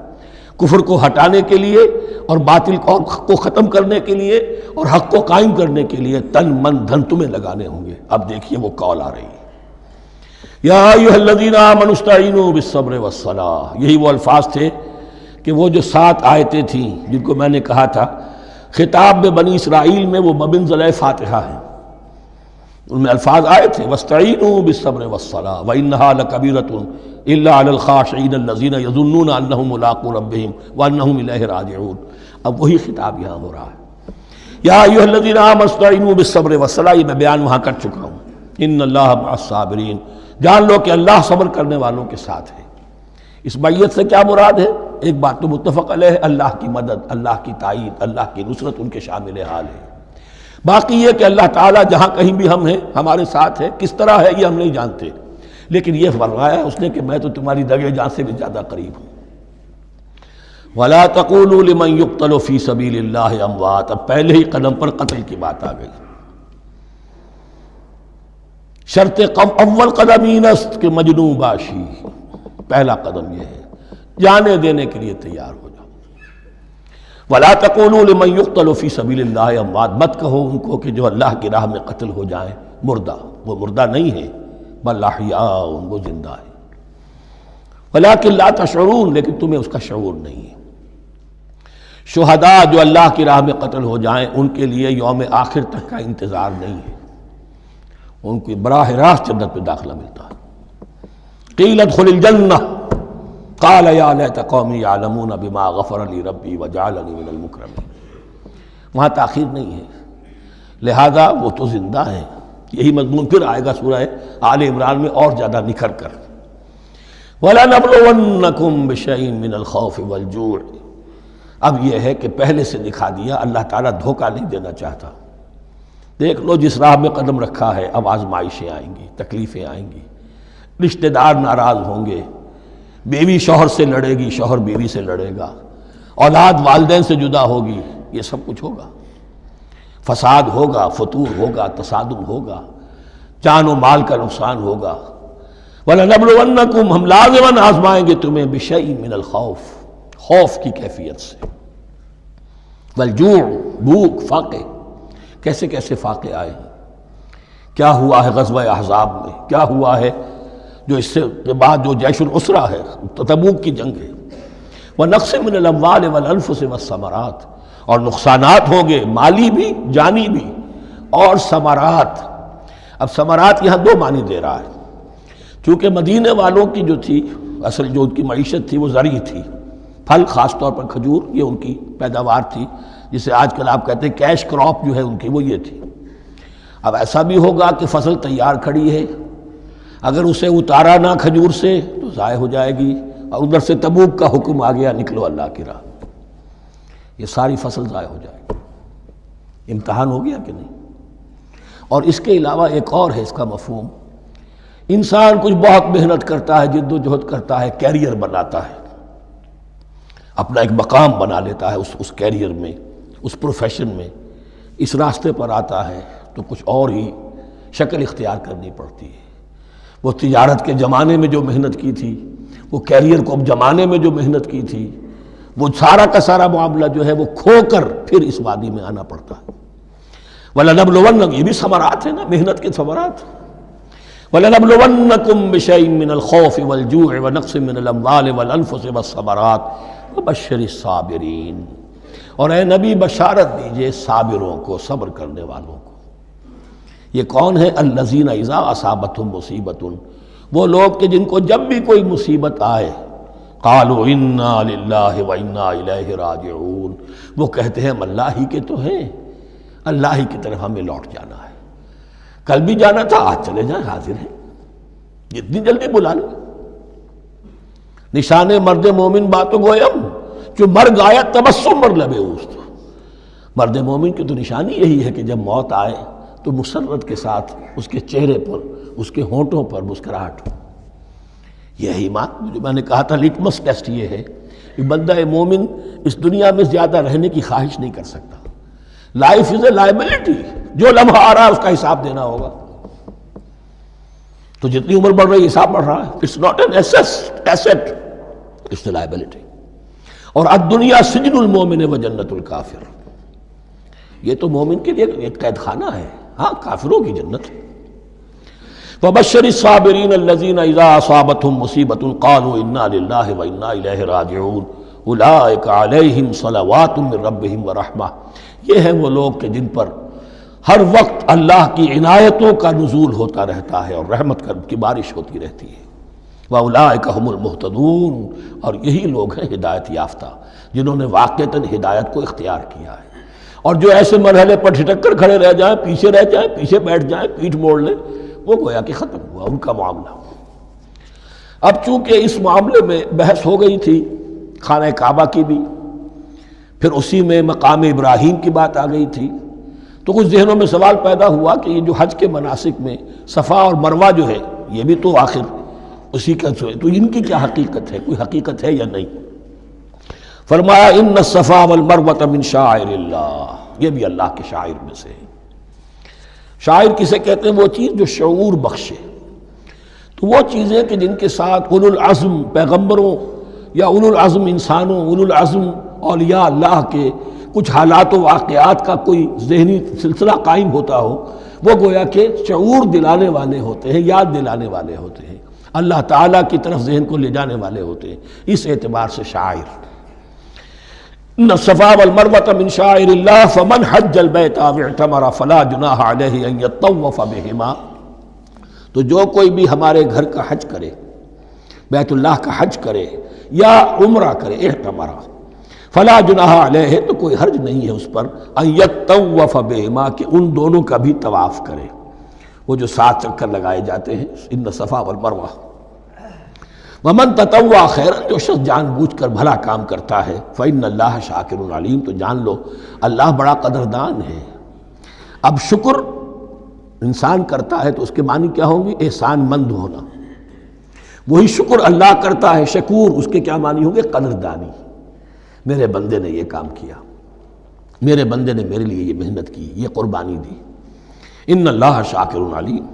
کفر کو ہٹانے کے لیے اور باطل کو ختم کرنے کے لیے اور حق کو قائم کرنے کے لیے تن من دھن تمہیں لگانے ہوں گے۔ اب دیکھیے وہ قول آ رہی ہے یا ایھا الذین آمنوا استعینوا بالصبر والصلاۃ، یہی وہ الفاظ تھے کہ وہ جو 7 آیتیں تھیں جن کو میں نے کہا تھا خطاب میں بنی اسرائیل میں وہ بمنزلہ فاتحہ ہیں، ان میں الفاظ آئے تھے واستعینوا بالصبر والصلاۃ وانھا لکبیرۃ الا علی الخاشعین الذین یظنون انہم ملاقو ربہم وانہم الیہ راجعون۔ اب وہی خطاب یہاں ہو رہا ہے یا ایھا الذین آمنوا استعینوا بالصبر والصلاۃ، یہ میں بیان وہاں کر چکا ہوں، ان اللہ مع الصابرین، جان لو کہ اللہ صبر کرنے والوں کے ساتھ ہے۔ اس بیعت سے کیا مراد ہے؟ ایک بات تو متفق علیہ ہے، اللہ کی مدد، اللہ کی تائید، اللہ کی نصرت ان کے شامل حال ہے۔ باقی یہ کہ اللہ تعالیٰ جہاں کہیں بھی ہم ہیں ہمارے ساتھ ہے، کس طرح ہے یہ ہم نہیں جانتے، لیکن یہ فرمایا اس نے کہ میں تو تمہاری دگے جان سے بھی زیادہ قریب ہوں۔ وَلَا تَقُولُوا لِمَنْ يُقْتَلُ فِي سَبِيلِ اللَّهِ أَمْوَاتٌ، اب پہلے ہی قدم پر قتل کی بات آ گئی۔ شرط اول قدم این است کہ مجنوں باشی، پہلا قدم یہ ہے جانے دینے کے لیے تیار ہو جاؤ۔ وَلَا تَقُولُوا لِمَنْ يُقْتَلُ فِي سَبِيلِ اللَّهِ أَمْوَاتٌ، مت کہو ان کو کہ جو اللہ کی راہ میں قتل ہو جائیں مردہ، وہ مردہ نہیں ہے، بل احیاء، وہ زندہ ہے، وَلَٰكِن لَا تَشْعُرُونَ، لیکن تمہیں اس کا شعور نہیں ہے۔ شہداء جو اللہ کی راہ میں قتل ہو جائیں ان کے لیے یوم آخر تک کا انتظار نہیں ہے، ان کو براہ راست جنت میں داخلہ ملتا ہے۔ قیل ادخل الجنہ قال یا لیت قومی یعلمون بما غفر لی ربی وجعلنی من المکرمین، وہاں تاخیر نہیں ہے، لہذا وہ تو زندہ ہیں۔ یہی مضمون پھر آئے گا سورہ آل عمران میں اور زیادہ نکھر کر، وَلَنَبْلُوَنَّكُمْ بِشَيْءٍ مِّنَ الْخَوْفِ وَالْجُوعِ۔ اب یہ ہے کہ پہلے سے دکھا دیا اللہ تعالیٰ دھوکہ نہیں دینا چاہتا۔ دیکھ لو جس راہ میں قدم رکھا ہے اب آزمائشیں آئیں گی، تکلیفیں آئیں گی، رشتہ دار ناراض ہوں گے، بیوی شوہر سے لڑے گی، شوہر بیوی سے لڑے گا، اولاد والدین سے جدا ہوگی، یہ سب کچھ ہوگا، فساد ہوگا، فتور ہوگا، تصادم ہوگا، جان و مال کا نقصان ہوگا۔ وَلَنَبْلُوَنَّكُمْ، ہم لازماً آزمائیں گے تمہیں بِشَيْءٍ مِّنَ الْخَوْفِ، خوف کی کیفیت سے، وَالْجُوعِ، بھوک، فاقے، کیسے کیسے فاقے آئے ہیں، کیا ہوا ہے غزوہ احزاب میں، کیا ہوا ہے جو اس سے بعد جو جیش العسرہ ہے، تبوک کی جنگ ہے۔ وَنَقْصٍ مِّنَ الْأَمْوَالِ وَالْأَنفُسِ وَالثَّمَرَاتِ، اور نقصانات ہوں گے مالی بھی جانی بھی، اور ثمرات۔ اب ثمرات یہاں دو معنی دے رہا ہے، چونکہ مدینے والوں کی جو تھی اصل جو ان کی معیشت تھی وہ زرعی تھی، پھل، خاص طور پر کھجور، یہ ان کی پیداوار تھی، جسے آج کل آپ کہتے ہیں کیش کراپ جو ہے ان کی، وہ یہ تھی۔ اب ایسا بھی ہوگا کہ فصل تیار کھڑی ہے، اگر اسے اتارا نہ کھجور سے تو ضائع ہو جائے گی، اور ادھر سے تبوک کا حکم آ گیا نکلو اللہ کی راہ، یہ ساری فصل ضائع ہو جائے گی۔ امتحان ہو گیا کہ نہیں؟ اور اس کے علاوہ ایک اور ہے اس کا مفہوم، انسان کچھ بہت محنت کرتا ہے، جد و جہد کرتا ہے، کیریئر بناتا ہے، اپنا ایک مقام بنا لیتا ہے اس کیریئر میں، اس پروفیشن میں، اس راستے پر آتا ہے تو کچھ اور ہی شکل اختیار کرنی پڑتی ہے۔ وہ تجارت کے زمانے میں جو محنت کی تھی، وہ کیریئر کو اب جمانے میں جو محنت کی تھی، وہ سارا کا سارا معاملہ جو ہے وہ کھو کر پھر اس وادی میں آنا پڑتا ہے۔ وَلَنَبْلُوَنَّكُمْ، یہ بھی ثمرات ہیں نا، محنت کے ثمرات۔ وَلَنَبْلُوَنَّكُمْ بِشَيْءٍ مِّنَ الْخَوْفِ وَالْجُوعِ وَنَقْصٍ مِّنَ الْأَمْوَالِ وَالْأَنفُسِ وَالثَّمَرَاتِ وَبَشِّرِ الصَّابِرِينَ، اور اے نبی بشارت دیجئے صابروں کو، صبر کرنے والوں کو۔ یہ کون ہے؟ الذین اذا اصابتہم مصیبۃ، وہ لوگ کہ جن کو جب بھی کوئی مصیبت آئے قالوا انا للہ وانا الیہ راجعون، وہ کہتے ہیں ہم اللہ ہی کے تو ہیں، اللہ ہی کی طرف ہمیں لوٹ جانا ہے، کل بھی جانا تھا، آج چلے جائیں، حاضر ہیں، جتنی جلدی بلا لیں۔ نشان مرد مومن باتوں گویم، جو مرگ آیا تبسم مر لبے اوست، مرد مومن کی تو نشانی یہی ہے کہ جب موت آئے تو مسرت کے ساتھ اس کے چہرے پر، اس کے ہونٹوں پر مسکراہٹ ہو۔ یہ ایمان، جو میں نے کہا تھا لٹمس ٹیسٹ یہ ہے کہ بندہ مومن اس دنیا میں زیادہ رہنے کی خواہش نہیں کر سکتا۔ لائف از اے لائبلٹی، جو لمحہ آ رہا ہے اس کا حساب دینا ہوگا، تو جتنی عمر بڑھ رہی ہے حساب بڑھ رہا ہے۔ It's not an asset, it's a liability. اور الدنیا سجن المومن و جنت الکافر، یہ تو مومن کے لیے ایک قید خانہ ہے، ہاں کافروں کی جنت۔ وَبَشِّرِ الصَّابِرِينَ الَّذِينَ إِذَا أَصَابَتْهُمْ مُصِيبَةٌ قَالُوا إِنَّا لِلَّهِ وَإِنَّا إِلَيْهِ رَاجِعُونَ أُولَٰئِكَ عَلَيْهِمْ صَلَوَاتٌ مِّن رَّبِّهِمْ وَرَحْمَةٌ، یہ ہیں وہ لوگ کہ جن پر ہر وقت اللہ کی عنایتوں کا نزول ہوتا رہتا ہے اور رحمت کی بارش ہوتی رہتی ہے۔ وَأُولَٰئِكَ هُمُ الْمُهْتَدُونَ، اور یہی لوگ ہیں ہدایت یافتہ، جنہوں نے واقعتاً ہدایت کو اختیار کیا ہے۔ اور جو ایسے مرحلے پر ٹھٹک کر کھڑے رہ جائیں، پیچھے رہ جائیں، پیچھے بیٹھ جائیں، پیٹھ موڑ لیں، وہ گویا کہ ختم ہوا ان کا معاملہ۔ اب چونکہ اس معاملے میں بحث ہو گئی تھی خانہ کعبہ کی بھی، پھر اسی میں مقام ابراہیم کی بات آ گئی تھی، تو کچھ ذہنوں میں سوال پیدا ہوا کہ یہ جو حج کے مناسک میں صفا اور مروہ جو ہے، یہ بھی تو آخر اسی کا تو ان کی کیا حقیقت ہے، کوئی حقیقت ہے یا نہیں؟ فرمایا ان الصفا والمروۃ من شعائر اللہ، یہ بھی اللہ کے شاعر میں سے ہے۔ شاعر کسے کہتے ہیں؟ وہ چیز جو شعور بخشے۔ تو وہ چیزیں کہ جن کے ساتھ اولو العزم پیغمبروں یا اولو العزم انسانوں، اولو العزم اولیاء اللہ کے کچھ حالات و واقعات کا کوئی ذہنی سلسلہ قائم ہوتا ہو، وہ گویا کہ شعور دلانے والے ہوتے ہیں، یاد دلانے والے ہوتے ہیں، اللہ تعالیٰ کی طرف ذہن کو لے جانے والے ہوتے ہیں۔ اس اعتبار سے شاعر ان الصفا والمروۃ من شعائر اللہ فمن حج البیت او اعتمر فلا جناح علیہ ان یطوف بہما، تو جو کوئی بھی ہمارے گھر کا حج کرے، بیت اللہ کا حج کرے یا عمرہ کرے، اعتمر، فلا جناح علیہ، تو کوئی حرج نہیں ہے اس پر، ان یطوف بہما، کہ ان دونوں کا بھی طواف کرے، وہ جو 7 چکر لگائے جاتے ہیں، ان الصفا والمروہ۔ ومن تطوع خیرا، جو شخص جان بوجھ کر بھلا کام کرتا ہے، فإن اللہ شاکر علیم، تو جان لو اللہ بڑا قدردان ہے۔ اب شکر انسان کرتا ہے تو اس کے معنی کیا ہوں گے؟ احسان مند ہونا۔ وہی شکر اللہ کرتا ہے شکور، اس کے کیا معنی ہوں گے؟ قدردانی، میرے بندے نے یہ کام کیا، میرے بندے نے میرے لیے یہ محنت کی، یہ قربانی دی۔ ان اللہ شاکر علیم،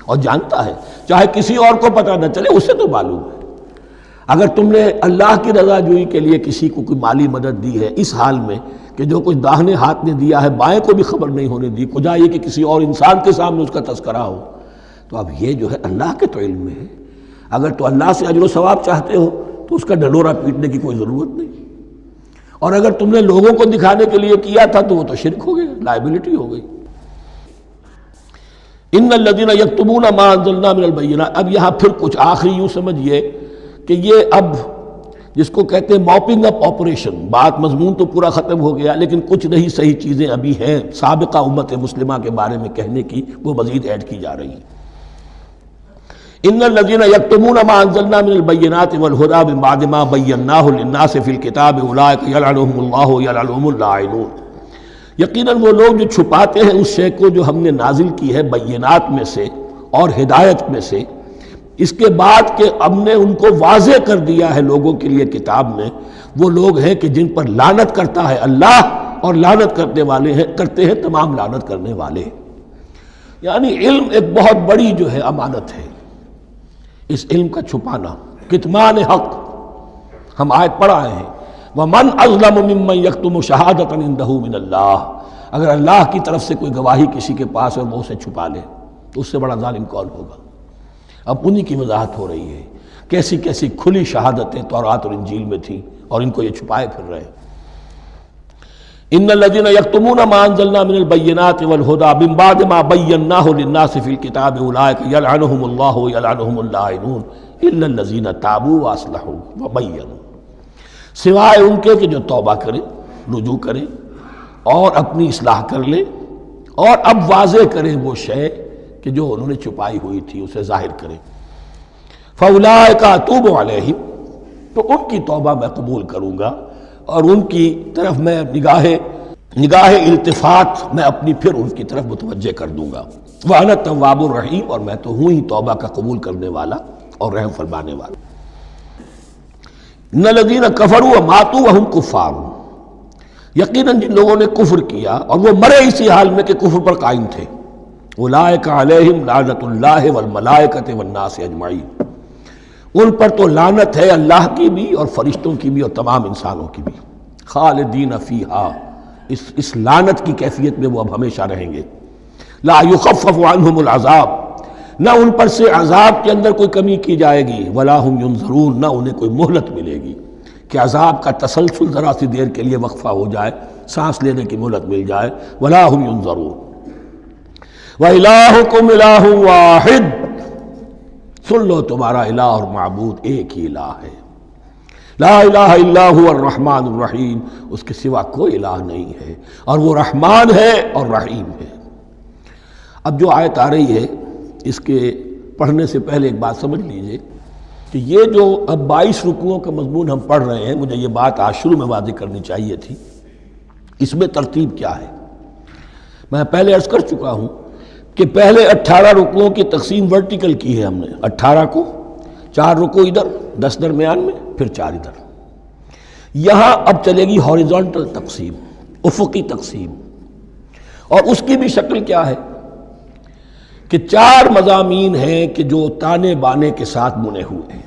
اور جانتا ہے، چاہے کسی اور کو پتہ نہ چلے، اسے تو معلوم ہے۔ اگر تم نے اللہ کی رضا جوئی کے لیے کسی کو کوئی مالی مدد دی ہے اس حال میں کہ جو کچھ داہنے ہاتھ نے دیا ہے بائیں کو بھی خبر نہیں ہونے دی، کجا یہ کہ کسی اور انسان کے سامنے اس کا تذکرہ ہو، تو اب یہ جو ہے اللہ کے تو علم میں ہے۔ اگر تو اللہ سے اجر و ثواب چاہتے ہو تو اس کا ڈنڈورا پیٹنے کی کوئی ضرورت نہیں، اور اگر تم نے لوگوں کو دکھانے کے لیے کیا تھا تو وہ تو شرک ہو گیا، لائبلٹی ہو گئی۔ ان الذین یکتمون ما انزلنا من البینات، اب یہاں پھر کچھ آخری یوں سمجھیے کہ یہ اب جس کو کہتے ہیں موپنگ اپ آپریشن، بات مضمون تو پورا ختم ہو گیا لیکن کچھ نہیں صحیح چیزیں ابھی ہیں سابقہ امت مسلمہ کے بارے میں کہنے کی، وہ مزید ایڈ کی جا رہی ہیں۔ ان الذین یکتمون ما انزلنا من البینات والہدی من بعد ما بیناہ للناس فی الکتاب اولئک یلعنهم اللہ یلعنهم اللاعنون، یقیناً وہ لوگ جو چھپاتے ہیں اس شے کو جو ہم نے نازل کی ہے بینات میں سے اور ہدایت میں سے، اس کے بعد کہ ہم نے ان کو واضح کر دیا ہے لوگوں کے لیے کتاب میں، وہ لوگ ہیں کہ جن پر لعنت کرتا ہے اللہ، اور لعنت کرنے والے ہیں، کرتے ہیں تمام لعنت کرنے والے۔ یعنی علم ایک بہت بڑی جو ہے امانت ہے، اس علم کا چھپانا، کتمان حق، ہم آیت پڑھ آئے ہیں وَمَنْ أَظْلَمُ مِمَّنْ يَكْتُمُ شَهَادَةً عِنْدَهُ مِنَ اللَّهِ، اگر اللہ کی طرف سے کوئی گواہی کسی کے پاس اور وہ اسے چھپا لے تو اس سے بڑا ظالم کون ہوگا؟ اب انہی کی وضاحت ہو رہی ہے، کیسی کیسی کھلی شہادتیں تورات اور انجیل میں تھیں اور ان کو یہ چھپائے پھر رہے۔ ان الذين يكتمون ما انزلنا من البينات والهدى من بعد ما بيناه للناس في الكتاب اولئك يلعنهم الله ويلعنهم اللاعنون الا الذين تابوا واصلحوا وبينوا، سوائے ان کے کہ جو توبہ کرے، رجوع کرے اور اپنی اصلاح کر لے اور اب واضح کریں وہ شے کہ جو انہوں نے چھپائی ہوئی تھی اسے ظاہر کریں۔ فاولئک اتوب علیہم، تو ان کی توبہ میں قبول کروں گا اور ان کی طرف میں نگاہ التفات میں اپنی پھر ان کی طرف متوجہ کر دوں گا۔ وَأَنَا التَّوَّابُ الرَّحِيمُ، اور میں تو ہوں ہی توبہ کا قبول کرنے والا اور رحم فرمانے والا۔ إِنَّ الَّذِينَ كَفَرُوا وَمَاتُوا وَهُمْ كُفَّارٌ، یقیناً جن لوگوں نے کفر کیا اور وہ مرے اسی حال میں کہ کفر پر قائم تھے، أُولَٰئِكَ عَلَيْهِمْ لَعْنَةُ اللَّهِ وَالْمَلَائِكَةِ وَالنَّاسِ أَجْمَعِينَ، ان پر تو لعنت ہے اللہ کی بھی اور فرشتوں کی بھی اور تمام انسانوں کی بھی۔ خالدین فیہا، اس لعنت کی کیفیت میں وہ اب ہمیشہ رہیں گے۔ لا یخفف عنہم العذاب، نہ ان پر سے عذاب کے اندر کوئی کمی کی جائے گی، ولا ہم ینظرون، نہ انہیں کوئی مہلت ملے گی کہ عذاب کا تسلسل ذرا سی دیر کے لیے وقفہ ہو جائے، سانس لینے کی مہلت مل جائے۔ ولا ہم ینظرون۔ وَإِلَٰهُكُمْ إِلَٰهٌ وَاحِدٌ، سن لو تمہارا الہ اور معبود ایک ہی الہ ہے۔ لا الہ الا هو الرحمن الرحیم، اس کے سوا کوئی الہ نہیں ہے اور وہ رحمان ہے اور رحیم ہے۔ اب جو آیت آ رہی ہے اس کے پڑھنے سے پہلے ایک بات سمجھ لیجئے کہ یہ جو اب 22 رکوعوں کا مضمون ہم پڑھ رہے ہیں، مجھے یہ بات آج شروع میں واضح کرنی چاہیے تھی، اس میں ترتیب کیا ہے۔ میں پہلے عرض کر چکا ہوں کہ پہلے 18 رکوعوں کی تقسیم ورٹیکل کی ہے ہم نے، 18 کو 4 رکوع ادھر، 10 درمیان میں، پھر 4 ادھر۔ یہاں اب چلے گی ہاریزونٹل تقسیم، افقی تقسیم، اور اس کی بھی شکل کیا ہے کہ 4 مضامین ہیں کہ جو تانے بانے کے ساتھ بنے ہوئے ہیں،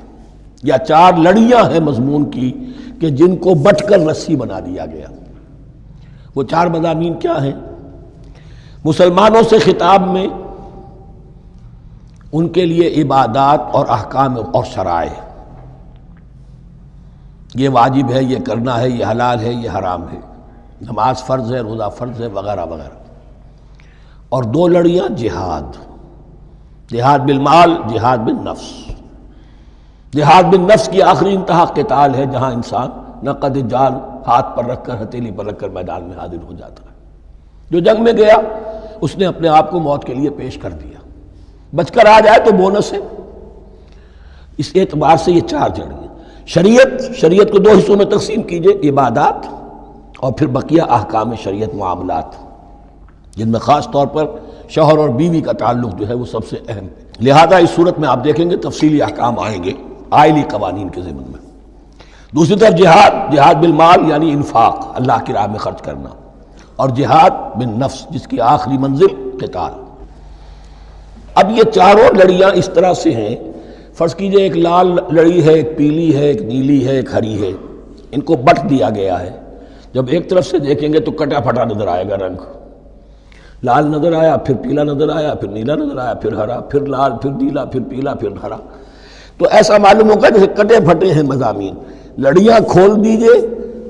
یا 4 لڑیاں ہیں مضمون کی کہ جن کو بٹ کر رسی بنا دیا گیا۔ وہ 4 مضامین کیا ہیں؟ مسلمانوں سے خطاب میں ان کے لیے عبادات اور احکام اور شرائع، یہ واجب ہے، یہ کرنا ہے، یہ حلال ہے، یہ حرام ہے، نماز فرض ہے، روزہ فرض ہے، وغیرہ وغیرہ۔ اور 2 لڑیاں جہاد، جہاد بالمال، جہاد بالنفس۔ جہاد بالنفس کی آخری انتہا قتال ہے، جہاں انسان نقد جال ہاتھ پر رکھ کر، ہتھیلی پر رکھ کر میدان میں حاضر ہو جاتا ہے۔ جو جنگ میں گیا اس نے اپنے آپ کو موت کے لیے پیش کر دیا، بچ کر آ جائے تو بونس ہے۔ اس اعتبار سے یہ 4 جڑیں۔ شریعت کو 2 حصوں میں تقسیم کیجئے، عبادات اور پھر بقیہ احکام شریعت، معاملات، جن میں خاص طور پر شوہر اور بیوی کا تعلق جو ہے وہ سب سے اہم ہے۔ لہذا اس صورت میں آپ دیکھیں گے تفصیلی احکام آئیں گے آئلی قوانین کے ضمن میں۔ دوسری طرف جہاد بالمال یعنی انفاق، اللہ کی راہ میں خرچ کرنا، اور جہاد بالنفس جس کی آخری منزل قتال۔ اب یہ 4 لڑیاں اس طرح سے ہیں، فرض کیجئے ایک لال لڑی ہے، ایک پیلی ہے، ایک نیلی ہے، ایک ہری ہے، ان کو بٹ دیا گیا ہے۔ جب ایک طرف سے دیکھیں گے تو کٹا پھٹا نظر آئے گا، رنگ لال نظر آیا، پھر پیلا نظر آیا، پھر نیلا نظر آیا، پھر ہرا، پھر لال، پھر نیلا، پھر پیلا، پھر ہرا۔ تو ایسا معلوم ہوگا جیسے کٹے پھٹے ہیں مضامین۔ لڑیاں کھول دیجئے،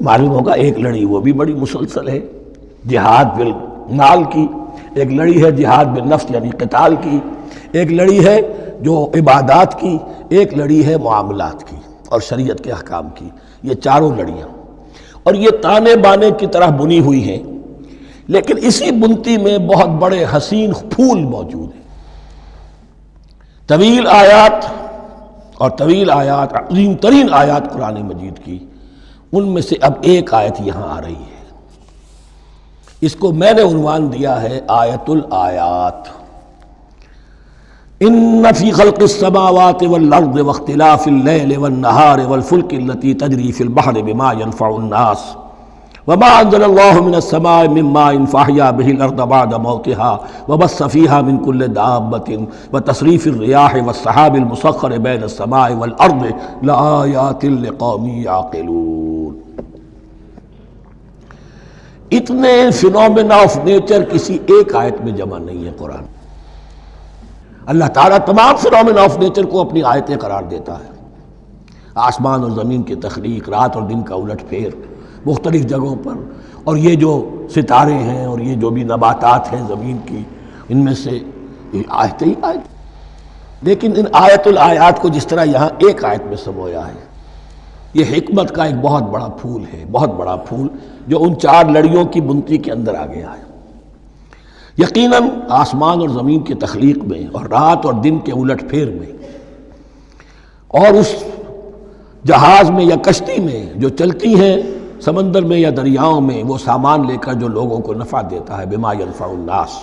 معلوم ہوگا ایک لڑی وہ بھی بڑی مسلسل ہے، جہاد بالمال کی، ایک لڑی ہے جہاد بالنفس یعنی قتال کی، ایک لڑی ہے جو عبادات کی، ایک لڑی ہے معاملات کی اور شریعت کے احکام کی۔ یہ 4 لڑیاں، اور یہ تانے بانے کی طرح بنی ہوئی ہیں، لیکن اسی بنتی میں بہت بڑے حسین پھول موجود ہیں۔ طویل آیات اور طویل آیات، عظیم ترین آیات قرآن مجید کی، ان میں سے اب ایک آیت یہاں آ رہی ہے۔ اس کو میں نے عنوان دیا ہے آیت الآیات۔ ان فی خلق السماوات والارض واختلاف اللیل والنہار والفلک التي تجری فی البحر بما ينفع الناس وما انزل اللہ من السماء من ماء فاحیا به الارض بعد موتها وبث فیہا من کل دابۃ وتصریف الریاح والسحاب المسخر بین السماء والارض لآیات لقوم یعقلون۔ اتنے فینومینا آف نیچر کسی ایک آیت میں جمع نہیں ہے قرآن۔ اللہ تعالیٰ تمام فینومینا آف نیچر کو اپنی آیتیں قرار دیتا ہے، آسمان اور زمین کی تخلیق، رات اور دن کا الٹ پھیر مختلف جگہوں پر، اور یہ جو ستارے ہیں اور یہ جو بھی نباتات ہیں زمین کی، ان میں سے آیتیں ہی آیت۔ لیکن ان آیت الآیات کو جس طرح یہاں ایک آیت میں سمویا ہے، یہ حکمت کا ایک بہت بڑا پھول ہے، بہت بڑا پھول جو ان چار لڑیوں کی بنتی کے اندر آ گیا ہے۔ یقیناً آسمان اور زمین کی تخلیق میں اور رات اور دن کے الٹ پھیر میں اور اس جہاز میں یا کشتی میں جو چلتی ہیں سمندر میں یا دریاؤں میں وہ سامان لے کر جو لوگوں کو نفع دیتا ہے، بما ينفع الناس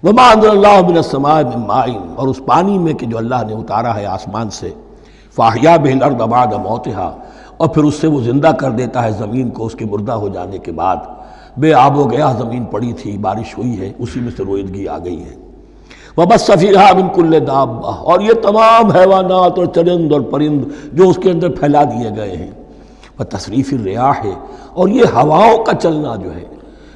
وما انزل اللہ من السماء من ماء، اور اس پانی میں کہ جو اللہ نے اتارا ہے آسمان سے، فاحیا به الارض بعد موتها، اور پھر اس سے وہ زندہ کر دیتا ہے زمین کو اس کے مردہ ہو جانے کے بعد۔ بے آب و گیا زمین پڑی تھی، بارش ہوئی ہے، اسی میں سے روئیدگی آ گئی ہے۔ وَبَثَّ فِيهَا مِن كُلِّ دَابَّةٍ، اور یہ تمام حیوانات اور چرند اور پرند جو اس کے اندر پھیلا دیے گئے ہیں۔ وَتَصْرِيفِ الرِّيَاحِ، اور یہ ہواؤں کا چلنا جو ہے،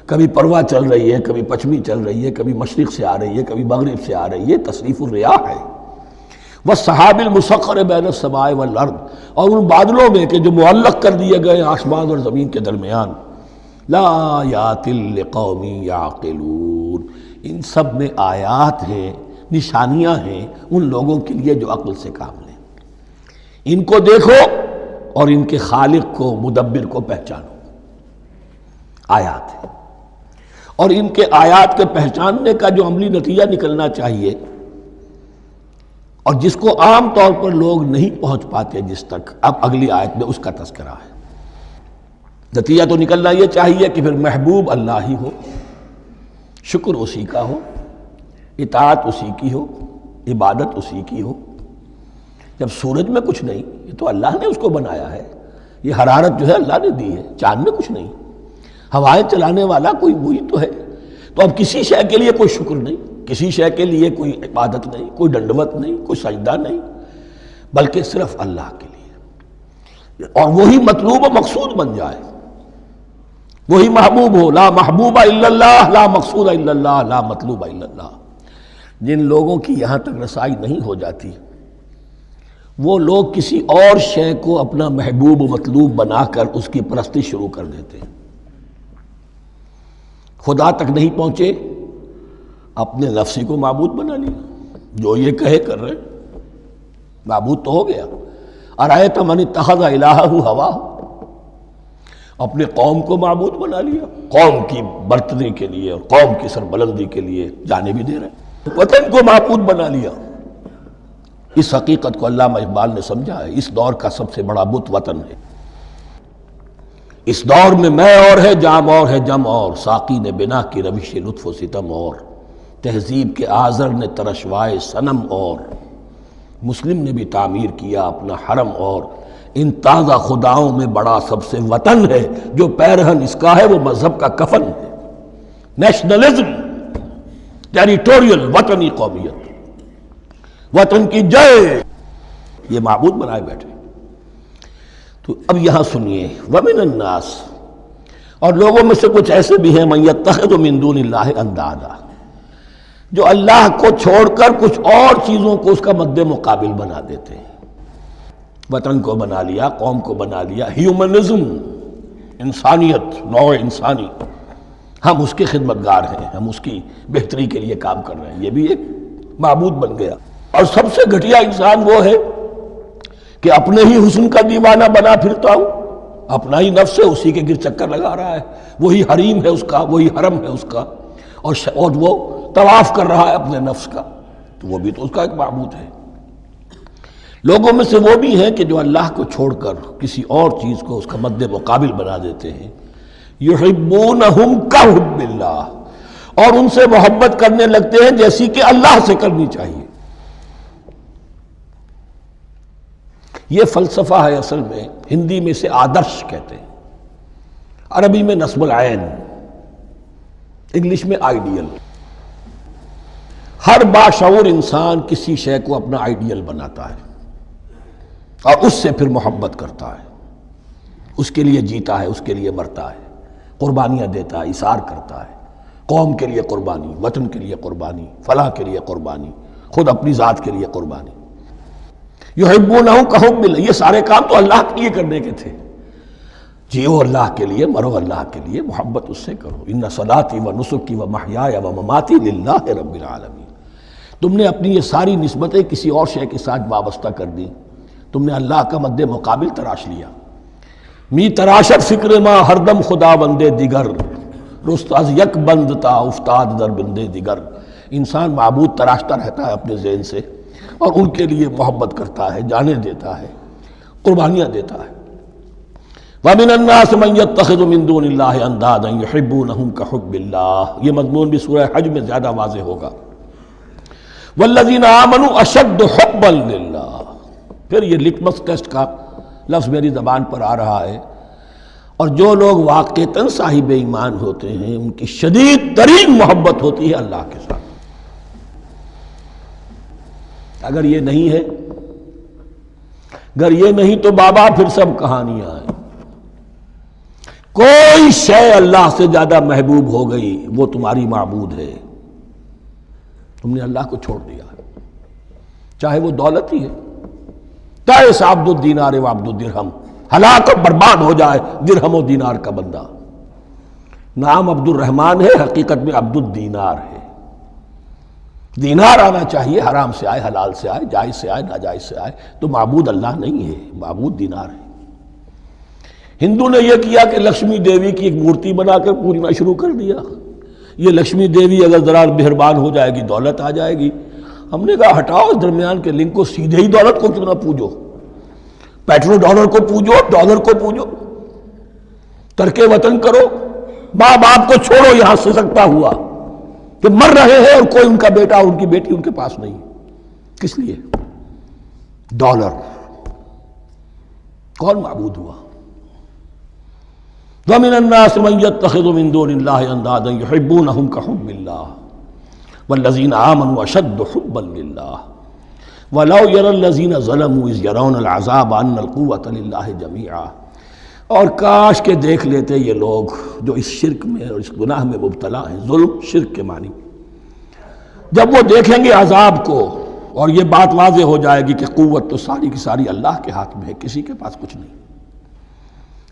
کبھی پروا چل رہی ہے، کبھی پچھمی چل رہی ہے، کبھی مشرق سے آ رہی ہے، کبھی مغرب سے آ رہی ہے، تصریف الرِّيَاحِ ہے۔ وَالسَّحَابِ الْمُسَخَّرِ بَيْنَ السَّمَاءِ وَالْأَرْضِ، اور ان بادلوں میں کہ جو معلق کر دیے گئے آسمان اور زمین کے درمیان۔ لَآيَاتٍ لِقَوْمٍ يَعْقِلُونَ، ان سب میں آیات ہیں، نشانیاں ہیں ان لوگوں کے لیے جو عقل سے کام لیں۔ ان کو دیکھو اور ان کے خالق کو، مدبر کو پہچانو۔ آیات ہیں، اور ان کے آیات کے پہچاننے کا جو عملی نتیجہ نکلنا چاہیے اور جس کو عام طور پر لوگ نہیں پہنچ پاتے جس تک، اب اگلی آیت میں اس کا تذکرہ ہے۔ نتیجہ تو نکلنا یہ چاہیے کہ پھر محبوب اللہ ہی ہو، شکر اسی کا ہو، اطاعت اسی کی ہو، عبادت اسی کی ہو۔ جب سورج میں کچھ نہیں، یہ تو اللہ نے اس کو بنایا ہے، یہ حرارت جو ہے اللہ نے دی ہے، چاند میں کچھ نہیں، ہوائیں چلانے والا کوئی وہی تو ہے، تو اب کسی شے کے لیے کوئی شکر نہیں، کسی شے کے لیے کوئی عبادت نہیں، کوئی ڈنڈوت نہیں، کوئی سجدہ نہیں، بلکہ صرف اللہ کے لیے، اور وہی مطلوب و مقصود بن جائے، وہی محبوب ہو۔ لا محبوب الا اللہ، لا مقصود الا اللہ، لا مطلوب الا اللہ۔ جن لوگوں کی یہاں تک رسائی نہیں ہو جاتی وہ لوگ کسی اور شے کو اپنا محبوب و مطلوب بنا کر اس کی پرستی شروع کر دیتے ہیں۔ خدا تک نہیں پہنچے، اپنے نفسی کو معبود بنا لیا، جو یہ کہے کر رہے، معبود تو ہو گیا۔ ارأیت من اتخذ الہہ ہواہ، اپنے قوم کو معبود بنا لیا، قوم کی برتری کے لیے اور قوم کی سربلندی کے لیے جانے بھی دے رہے، وطن کو معبود بنا لیا۔ اس حقیقت کو علامہ اقبال نے سمجھا ہے، اس دور کا سب سے بڑا بت وطن ہے۔ اس دور میں میں اور ہے، جام اور ہے، جم اور، ساقی نے بنا کی روش لطف و ستم اور، تہذیب کے آزر نے ترشوائے صنم اور، مسلم نے بھی تعمیر کیا اپنا حرم اور، ان تازہ خداؤں میں بڑا سب سے وطن ہے، جو پیرہن اس کا ہے وہ مذہب کا کفن ہے۔ نیشنلزم، ٹیریٹوریل، وطنی قومیت، وطن کی جے، یہ معبود بنائے بیٹھے۔ تو اب یہاں سنیے، وَمِنَ النَّاسِ، اور لوگوں میں سے کچھ ایسے بھی ہیں، مَن يَتَّخِذُ مِن دُونِ اللَّهِ أَندَادًا، جو اللہ کو چھوڑ کر کچھ اور چیزوں کو اس کا مد مقابل بنا دیتے ہیں۔ وطن کو بنا لیا، قوم کو بنا لیا، ہیومنزم، انسانیت، نوع انسانی، ہم اس کے خدمتگار ہیں، ہم اس کی بہتری کے لیے کام کر رہے ہیں، یہ بھی ایک معبود بن گیا۔ اور سب سے گھٹیا انسان وہ ہے کہ اپنے ہی حسن کا دیوانہ بنا پھرتا ہوں، اپنا ہی نفس ہے، اسی کے گر چکر لگا رہا ہے، وہی حریم ہے اس کا، وہی حرم ہے اس کا، اور وہ طواف کر رہا ہے اپنے نفس کا، تو وہ بھی تو اس کا ایک معبود ہے۔ لوگوں میں سے وہ بھی ہیں کہ جو اللہ کو چھوڑ کر کسی اور چیز کو اس کا مد مقابل بنا دیتے ہیں۔ یحبونہم کحب اللہ، اور ان سے محبت کرنے لگتے ہیں جیسی کہ اللہ سے کرنی چاہیے۔ یہ فلسفہ ہے اصل میں، ہندی میں سے آدرش کہتے ہیں، عربی میں نصب العین، انگلش میں آئیڈیل۔ ہر باشعور انسان کسی شے کو اپنا آئیڈیل بناتا ہے اور اس سے پھر محبت کرتا ہے، اس کے لیے جیتا ہے، اس کے لیے مرتا ہے، قربانیاں دیتا ہے، ایثار کرتا ہے، قوم کے لیے قربانی، وطن کے لیے قربانی، فلاح کے لیے قربانی، خود اپنی ذات کے لیے قربانی۔ یحبونہ کحب اللہ، یہ سارے کام تو اللہ کے لیے کرنے کے تھے۔ جیو اللہ کے لیے، مرو اللہ کے لیے، محبت اس سے کرو۔ ان صلاتی و نسکی و محیای و مماتی للہ رب العالمین۔ تم نے اپنی یہ ساری نسبتیں کسی اور شے کے ساتھ وابستہ کر دی، تم نے اللہ کا مد مقابل تراش لیا۔ می تراشت فکر ما ہر دم خدا بندے دیگر، رست از یک بند تا افتاد در بندے دیگر۔ انسان معبود تراشتا رہتا ہے اپنے ذہن سے، اور ان کے لیے محبت کرتا ہے، جانیں دیتا ہے، قربانیاں دیتا ہے۔ وَمِنَ النَّاسِ مَن يَتَّخِذُ مِن دُونِ اللَّهِ أَندَادًا يُحِبُّونَهُمْ كَحُبِّ اللَّهِ، یہ مضمون بھی سورہ حج میں زیادہ واضح ہوگا۔ وَالَّذِينَ آمَنُوا أَشَدُّ حُبًّا لِلَّهِ، پھر یہ لٹمس ٹیسٹ کا لفظ میری زبان پر آ رہا ہے، اور جو لوگ واقعتاً صاحب ایمان ہوتے ہیں ان کی شدید ترین محبت ہوتی ہے اللہ کے ساتھ۔ اگر یہ نہیں ہے، اگر یہ نہیں تو بابا پھر سب کہانیاں ہیں۔ کوئی شے اللہ سے زیادہ محبوب ہو گئی وہ تمہاری معبود ہے، تم نے اللہ کو چھوڑ دیا، چاہے وہ دولت ہی ہے، چاہے عبد الدینار و عبد الدرہم، ہلاک اور برباد ہو جائے درہم و دینار کا بندہ۔ نام عبد الرحمن ہے، حقیقت میں عبد الدینار ہے۔ دینار آنا چاہیے، حرام سے آئے، حلال سے آئے، جائز سے آئے، ناجائز سے آئے، تو معبود اللہ نہیں ہے، معبود دینار ہے۔ ہندو نے یہ کیا کہ لکشمی دیوی کی ایک مورتی بنا کر پوجنا شروع کر دیا۔ یہ لکشمی دیوی اگر ذرا مہربان ہو جائے گی دولت آ جائے گی۔ ہم نے کہا ہٹاؤ اس درمیان کے لنک کو، سیدھے ہی دولت کو کیوں نہ پوجو، پیٹرو ڈالر کو پوجو، ڈالر کو پوجو، ترک وطن کرو، ماں باپ کو چھوڑو یہاں سے سکتا ہوا کہ مر رہے ہیں اور کوئی ان کا بیٹا ان کی بیٹی ان کے پاس نہیں، کس لیے؟ ڈالر۔ کون معبود ہوا؟ وَمِنَ النَّاسِ مَن يَتَّخِذُ مِن دُونِ اللَّهِ أَندَادًا يُحِبُّونَهُمْ كَحُبِّ اللَّهِ وَالَّذِينَ آمَنُوا أَشَدُّ حُبًّا لِلَّهِ وَلَوْ يَرَى الَّذِينَ ظَلَمُوا إِذْ يَرَوْنَ الْعَذَابَ أَنَّ الْقُوَّةَ لِلَّهِ جَمِيعًا، اور کاش کہ دیکھ لیتے یہ لوگ جو اس شرک میں اور اس گناہ میں مبتلا ہیں، ظلم شرک کے معنی، جب وہ دیکھیں گے عذاب کو اور یہ بات واضح ہو جائے گی کہ قوت تو ساری کی ساری اللہ کے ہاتھ میں ہے، کسی کے پاس کچھ نہیں۔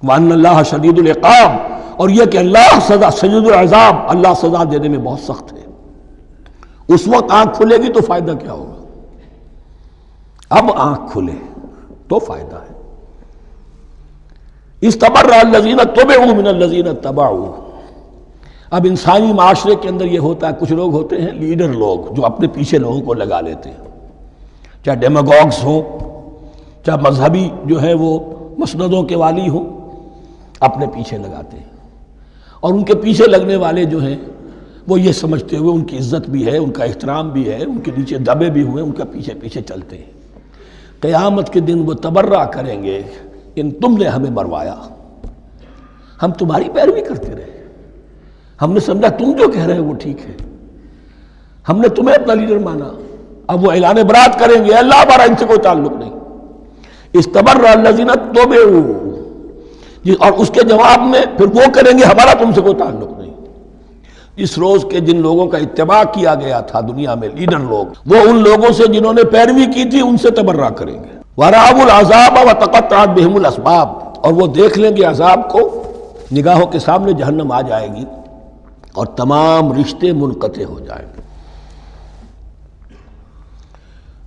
وَأَنَّ اللَّهَ شَدِيدُ الْعِقَابِ، اور یہ کہ اللہ سزا شدید العذاب، اللہ سزا دینے میں بہت سخت ہے۔ اس وقت آنکھ کھلے گی تو فائدہ کیا ہوگا؟ اب آنکھ کھلے تو فائدہ ہے۔ استبرأ الذین اتبعوا من الذین اتبعوا، اب انسانی معاشرے کے اندر یہ ہوتا ہے، کچھ لوگ ہوتے ہیں لیڈر لوگ جو اپنے پیچھے لوگوں کو لگا لیتے ہیں، چاہے ڈیماگوگز ہوں، چاہے مذہبی جو ہے وہ مسندوں کے والی ہوں، اپنے پیچھے لگاتے ہیں، اور ان کے پیچھے لگنے والے جو ہیں وہ یہ سمجھتے ہوئے ان کی عزت بھی ہے، ان کا احترام بھی ہے، ان کے نیچے دبے بھی ہوئے، ان کا پیچھے پیچھے چلتے ہیں۔ قیامت کے دن وہ تبرہ کریں گے ان تم نے ہمیں مروایا، ہم تمہاری پیروی کرتے رہے، ہم نے سمجھا تم جو کہہ رہے ہو وہ ٹھیک ہے، ہم نے تمہیں اپنا لیڈر مانا۔ اب وہ اعلان برات کریں گے، اللہ ہمارا ان سے کوئی تعلق نہیں۔ استبرأ الذین اتبعوا، اور اس کے جواب میں پھر وہ کریں گے ہمارا تم سے کوئی تعلق نہیں۔ اس روز کے جن لوگوں کا اتباع کیا گیا تھا دنیا میں، لیڈر لوگ، وہ ان لوگوں سے جنہوں نے پیروی کی تھی ان سے تبرہ کریں گے۔ وَرَأَوُا الْعَذَابَ وَتَقَطَّعَتْ بِهِمُ الْأَسْبَابُ، اور وہ دیکھ لیں گے عذاب کو، نگاہوں کے سامنے جہنم آ جائے گی اور تمام رشتے منقطع ہو جائیں گے۔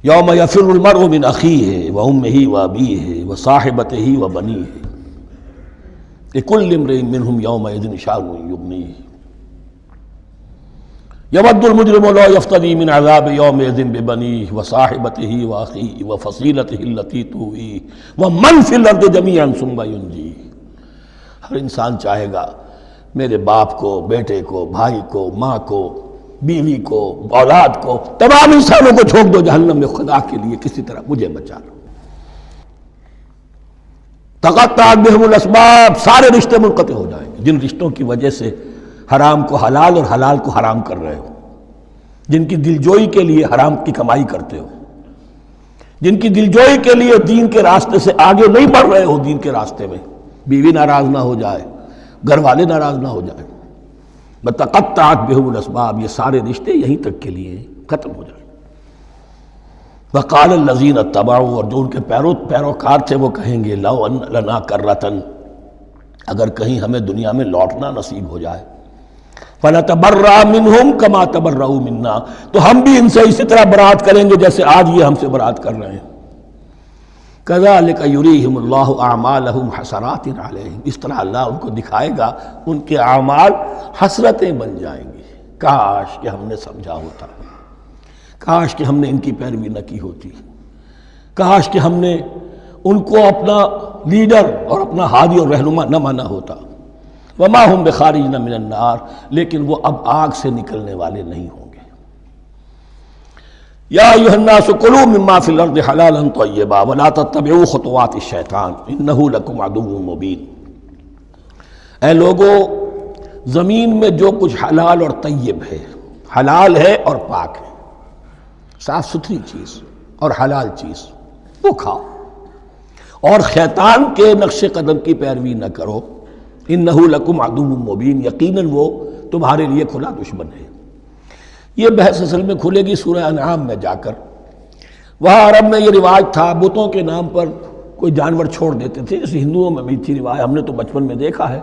یوم یفر المرء من اخیہ وامہ وابیہ وصاحبتہ وبنیہ لکل امرئ منہم یومئذ شأن یغنیہ یود المجرم لو یفتدی من عذاب یومئذ ببنیہ وصاحبتہ واخیہ وفصیلتہ التی تؤویہ ومن فی الارض جمیعا ثم ینجیہ۔ ہر انسان چاہے گا میرے باپ کو، بیٹے کو، بھائی کو، ماں کو، بیوی کو، اولاد کو، تمام انسانوں کو جھونک دو جہنم میں، خدا کے لیے کسی طرح مجھے بچا لو۔ تقطعت بہم الاسباب، سارے رشتے منقطع ہو جائیں گے، جن رشتوں کی وجہ سے حرام کو حلال اور حلال کو حرام کر رہے ہو، جن کی دلجوئی کے لیے حرام کی کمائی کرتے ہو، جن کی دلجوئی کے لیے دین کے راستے سے آگے نہیں بڑھ رہے ہو، دین کے راستے میں بیوی ناراض نہ ہو جائے، گھر والے ناراض نہ ہو جائیں. بتقطعت بہم الاسباب، یہ سارے رشتے یہیں تک کے لیے ختم ہو جائیں. وقال الذین اتبعوا، اور جو ان کے پیروکار تھے وہ کہیں گے لو ان لنا کرۃ، اگر کہیں ہمیں دنیا میں لوٹنا نصیب ہو جائے، فنتبرأ منہم کما تبرؤوا منا، تو ہم بھی ان سے اسی طرح برات کریں گے جیسے آج یہ ہم سے برات کر رہے ہیں. کذالک یریہم اللہ اعمالہم حسرات علیہم، اس طرح اللہ ان کو دکھائے گا ان کے اعمال حسرتیں بن جائیں گے. کاش کہ ہم نے سمجھا ہوتا، کاش کہ ہم نے ان کی پیروی نہ کی ہوتی، کاش کہ ہم نے ان کو اپنا لیڈر اور اپنا ہادی اور رہنما نہ مانا ہوتا. وما ہم بخارجین من النار، لیکن وہ اب آگ سے نکلنے والے نہیں ہوں گے. یا ایھا الناس کلوا مما فی الارض حلالا طیبا ولا تتبعوا خطوات الشیطان انہ لکم عدو مبین. اے لوگو، زمین میں جو کچھ حلال اور طیب ہے، حلال ہے اور پاک ہے، صاف ستھری چیز اور حلال چیز، وہ کھاؤ، اور شیطان کے نقش قدم کی پیروی نہ کرو. انہ لکم عدو مبین، یقیناً وہ تمہارے لیے کھلا دشمن ہے. یہ بحث اصل میں کھلے گی سورہ انعام میں جا کر. وہاں عرب میں یہ رواج تھا، بتوں کے نام پر کوئی جانور چھوڑ دیتے تھے، جیسے ہندوؤں میں بھی تھی رواج، ہم نے تو بچپن میں دیکھا ہے.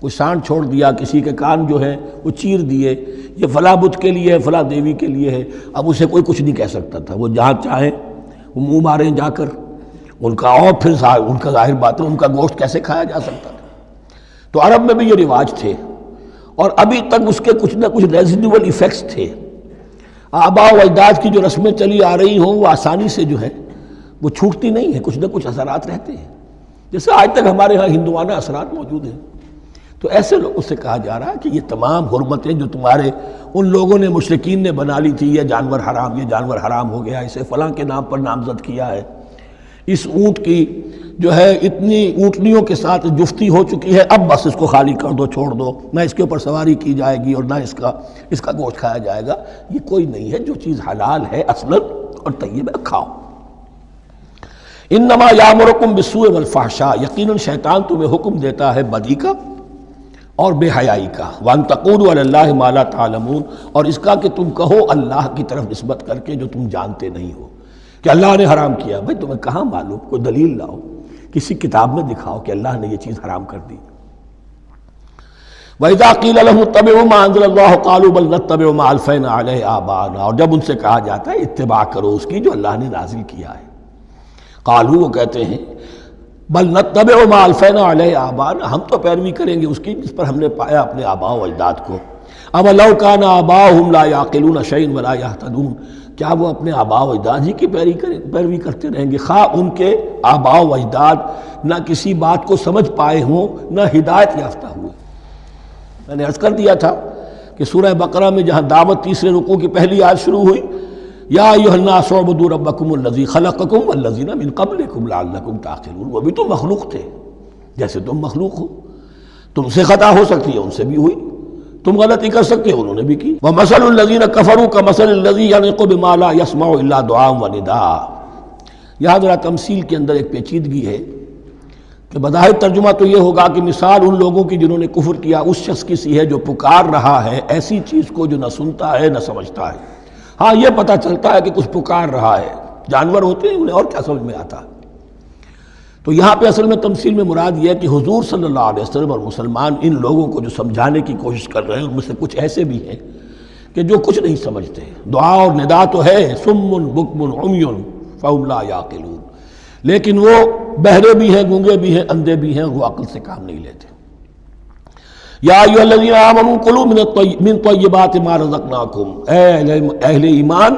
کوئی سانڈ چھوڑ دیا، کسی کے کان جو ہے وہ چیر دیے، یہ فلاں بت کے لیے ہے، فلاں دیوی کے لیے ہے. اب اسے کوئی کچھ نہیں کہہ سکتا تھا، وہ جہاں چاہیں وہ منہ ماریں جا کر ان کا، اور پھر ان کا ظاہر بات ہے ان کا گوشت کیسے کھایا جا سکتا تھا. تو عرب میں بھی یہ رواج تھے، اور ابھی تک اس کے کچھ نہ کچھ ریزیڈول ایفیکٹس تھے. آباء و اجداد کی جو رسمیں چلی آ رہی ہوں وہ آسانی سے جو ہے وہ چھوٹتی نہیں ہیں، کچھ نہ کچھ اثرات رہتے ہیں، جیسے آج تک ہمارے ہاں ہندوانہ اثرات موجود ہیں. تو ایسے لوگوں سے کہا جا رہا ہے کہ یہ تمام حرمتیں جو تمہارے ان لوگوں نے مشرکین نے بنا لی تھی، یہ جانور حرام، یہ جانور حرام ہو گیا، اسے فلاں کے نام پر نامزد کیا ہے، اس اونٹ کی جو ہے اتنی اونٹنیوں کے ساتھ جفتی ہو چکی ہے، اب بس اس کو خالی کر دو، چھوڑ دو، نہ اس کے اوپر سواری کی جائے گی اور نہ اس کا گوشت کھایا جائے گا. یہ کوئی نہیں ہے، جو چیز حلال ہے اصلاً اور طیب ہے کھاؤ. انما یامرکم بالسوء والفحشاء، یقیناً شیطان تمہیں حکم دیتا ہے بدی کا اور بے حیائی کا. وان تقولوا علی اللہ ما لا تعلمون، اور اس کا کہ تم کہو اللہ کی طرف نسبت کر کے جو تم جانتے نہیں ہو کہ اللہ نے حرام کیا. بھائی تمہیں کہاں معلوم؟ کوئی دلیل لاؤ، کسی کتاب میں دکھاؤ کہ اللہ نے یہ چیز حرام کر دی. وَإِذَا قِيلَ لَهُمُ اتَّبِعُوا مَا أَنزَلَ اللَّهُ قَالُوا بَلْ نَتَّبِعُ مَا أَلْفَيْنَا عَلَيْهِ آبَاءَنَا، اور جب ان سے کہا جاتا ہے اتباع کرو اس کی جو اللہ نے نازل کیا ہے، قالوا، وہ کہتے ہیں بل نتبع ما الفینا علیہ آباءنا، ہم تو پیروی کریں گے اس کی جس پر ہم نے پایا اپنے آباء و اجداد کو. اولو کان آباؤہم لا یعقلون شیئا ولا یہتدون، کیا وہ اپنے آباء و اجداد ہی کی پیروی کرتے رہیں گے، خواہ ان کے آباء و اجداد نہ کسی بات کو سمجھ پائے ہوں نہ ہدایت یافتہ ہوئے. میں نے عرض کر دیا تھا کہ سورہ بقرہ میں جہاں دعوت تیسرے رکوع کی پہلی آیت شروع ہوئی، یا ایھا الناس اعبدوا ربکم الذی خلقکم والذین من قبلکم لعلکم تعقلون، وہ بھی تو مخلوق تھے جیسے تم مخلوق ہو، تم سے خطا ہو سکتی ہے ان سے بھی ہوئی، تم غلطی کر سکتے ہو انہوں نے بھی کی. ومثل الذین کفروا کمثل الذی ینطق بما لا یسمع الا دعاء ونداء. یہاں ذرا تمثیل کے اندر ایک پیچیدگی ہے کہ بظاہر ترجمہ تو یہ ہوگا کہ مثال ان لوگوں کی جنہوں نے کفر کیا اس شخص کی سی ہے جو پکار رہا ہے ایسی چیز کو جو نہ سنتا ہے نہ سمجھتا ہے. ہاں یہ پتہ چلتا ہے کہ کچھ پکار رہا ہے، جانور ہوتے ہیں انہیں اور کیا سمجھ میں آتا ہے. تو یہاں پہ اصل میں تمثیل میں مراد یہ ہے کہ حضور صلی اللہ علیہ وسلم اور مسلمان ان لوگوں کو جو سمجھانے کی کوشش کر رہے ہیں ان میں سے کچھ ایسے بھی ہیں کہ جو کچھ نہیں سمجھتے. دعا اور ندا تو ہے، صم بکم عمی فہم لا یعقلون، لیکن وہ بہرے بھی ہیں، گونگے بھی ہیں، اندھے بھی ہیں، وہ عقل سے کام نہیں لیتے. یا ایھا الذین آمنوا کلوا من طیبات ما رزقناکم، اے اہل ایمان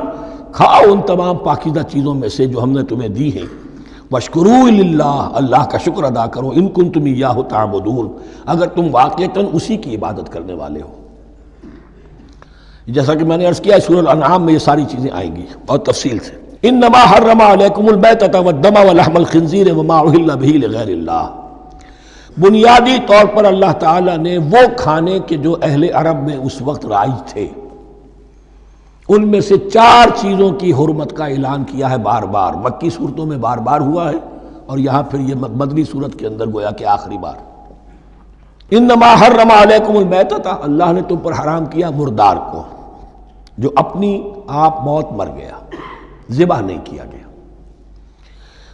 کھاؤ ان تمام پاکیزہ چیزوں میں سے جو ہم نے تمہیں دی ہیں. واشکروا للہ، اللہ کا شکر ادا کرو، ان کنتم ایاہ تعبدون، اگر تم واقعتاً اسی کی عبادت کرنے والے ہو. جیسا کہ میں نے عرض کیا سورہ الانعام میں یہ ساری چیزیں آئیں گی بہت تفصیل سے. انما حرم علیکم المیتۃ والدم ولحم الخنزیر وما اہل بہ لغیر اللہ، بنیادی طور پر اللہ تعالیٰ نے وہ کھانے کے جو اہل عرب میں اس وقت رائج تھے ان میں سے 4 چیزوں کی حرمت کا اعلان کیا ہے بار بار. مکی صورتوں میں بار بار ہوا ہے اور یہاں پھر یہ مدنی صورت کے اندر گویا کہ آخری بار. انما حرم علیکم المیتۃ، اللہ نے تم پر حرام کیا مردار کو، جو اپنی آپ موت مر گیا، ذبح نہیں کیا گیا،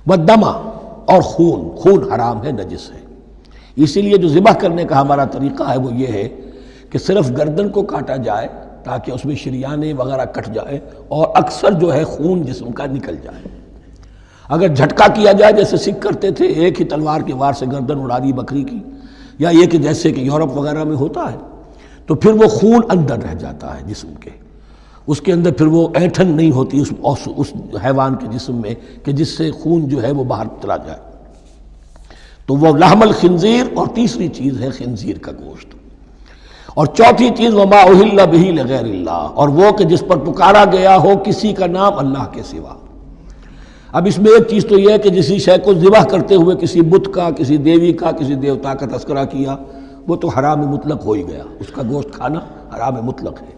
والدم، اور خون حرام ہے، نجس ہے۔ اسی لیے جو ذبح کرنے کا ہمارا طریقہ ہے وہ یہ ہے کہ صرف گردن کو کاٹا جائے تاکہ اس میں شریانے وغیرہ کٹ جائے اور اکثر جو ہے خون جسم کا نکل جائے۔ اگر جھٹکا کیا جائے جیسے سکھ کرتے تھے، ایک ہی تلوار کے وار سے گردن اڑا دی بکری کی، یا یہ کہ جیسے کہ یورپ وغیرہ میں ہوتا ہے، تو پھر وہ خون اندر رہ جاتا ہے جسم کے، اس کے اندر پھر وہ اینٹھن نہیں ہوتی اس حیوان کے جسم میں کہ جس سے خون جو ہے وہ باہر چلا جائے۔ تو وہ لحم الخنزیر، اور تیسری چیز ہے خنزیر کا گوشت، اور چوتھی چیز وما اہل بہ لغیر اللہ، اور وہ کہ جس پر پکارا گیا ہو کسی کا نام اللہ کے سوا۔ اب اس میں ایک چیز تو یہ ہے کہ جسی شے کو ذبح کرتے ہوئے کسی بت کا، کسی دیوی کا، کسی دیوتا کا تذکرہ کیا، وہ تو حرام مطلق ہو ہی گیا، اس کا گوشت کھانا حرام مطلق ہے۔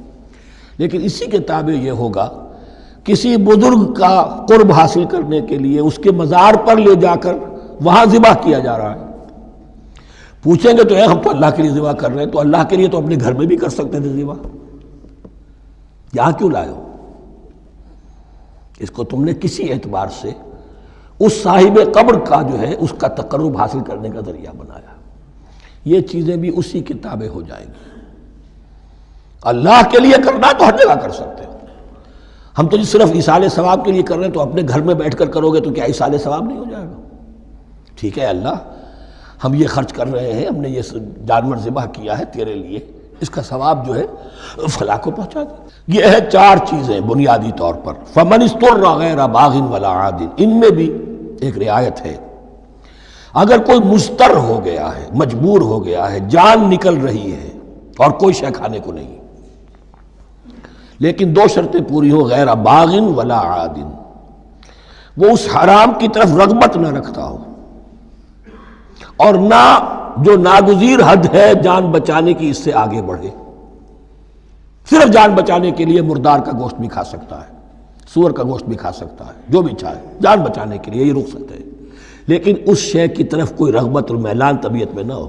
لیکن اسی کے تابع یہ ہوگا کسی بزرگ کا قرب حاصل کرنے کے لیے اس کے مزار پر لے جا کر وہاں ذبح کیا جا رہا ہے۔ پوچھیں گے تو ہم تو اللہ کے لیے ذبح کر رہے ہیں، تو اللہ کے لیے تو اپنے گھر میں بھی کر سکتے تھے ذبح، یہاں کیوں لائے ہو؟ اس کو تم نے کسی اعتبار سے اس صاحب قبر کا جو ہے اس کا تقرب حاصل کرنے کا ذریعہ بنایا۔ یہ چیزیں بھی اسی کی تابع ہو جائیں گی۔ اللہ کے لیے کرنا تو ہر جگہ کر سکتے ہو، ہم تو صرف ایصال ثواب کے لیے کر رہے ہیں، تو اپنے گھر میں بیٹھ کر کرو گے تو کیا ایصال ثواب نہیں ہو جائے گا؟ ٹھیک ہے اللہ، ہم یہ خرچ کر رہے ہیں، ہم نے یہ جانور ذبح کیا ہے تیرے لیے، اس کا ثواب جو ہے فلاں کو پہنچا دے۔ یہ ہے 4 چیزیں بنیادی طور پر۔ فمن اضطر غیر باغ ولا عاد، ان میں بھی ایک رعایت ہے، اگر کوئی مضطر ہو گیا ہے، مجبور ہو گیا ہے، جان نکل رہی ہے اور کوئی شے کھانے کو نہیں، لیکن 2 شرطیں پوری ہو، غیر باغ ولا عاد، وہ اس حرام کی طرف رغبت نہ رکھتا ہو، اور نہ جو ناگزیر حد ہے جان بچانے کی اس سے آگے بڑھے۔ صرف جان بچانے کے لیے مردار کا گوشت بھی کھا سکتا ہے، سور کا گوشت بھی کھا سکتا ہے، جو بھی چاہے، جان بچانے کے لیے یہ رخصت ہے، لیکن اس شے کی طرف کوئی رغبت المیلان طبیعت میں نہ ہو۔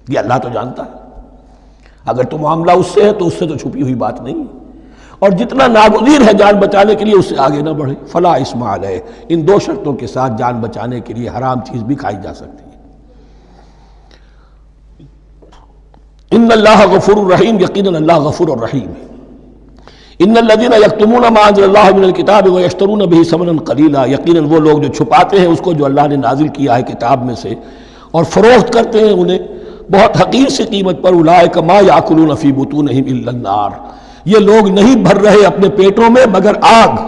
یہ اللہ تو جانتا ہے، اگر تو معاملہ اس سے ہے تو اس سے تو چھپی ہوئی بات نہیں ہے، اور جتنا ناگزیر ہے جان بچانے کے لیے اس سے آگے نہ بڑھے۔ فلا اسم علیہ، ان 2 شرطوں کے ساتھ جان بچانے کے لیے حرام چیز بھی کھائی جا سکتی ہے۔ ان اللہ غفور الرحیم، یقیناً اللہ غفور الرحیم ہے۔ ان الذین یکتمون ما انزل اللہ من الکتاب ویشترون بہ ثمنا قلیلا، یقیناً وہ لوگ جو چھپاتے ہیں اس کو جو اللہ نے نازل کیا ہے کتاب میں سے اور فروخت کرتے ہیں انہیں بہت حقیر سی قیمت پر، اولئک ما یاکلون فی بطونہم الا النار، یہ لوگ نہیں بھر رہے اپنے پیٹوں میں مگر آگ۔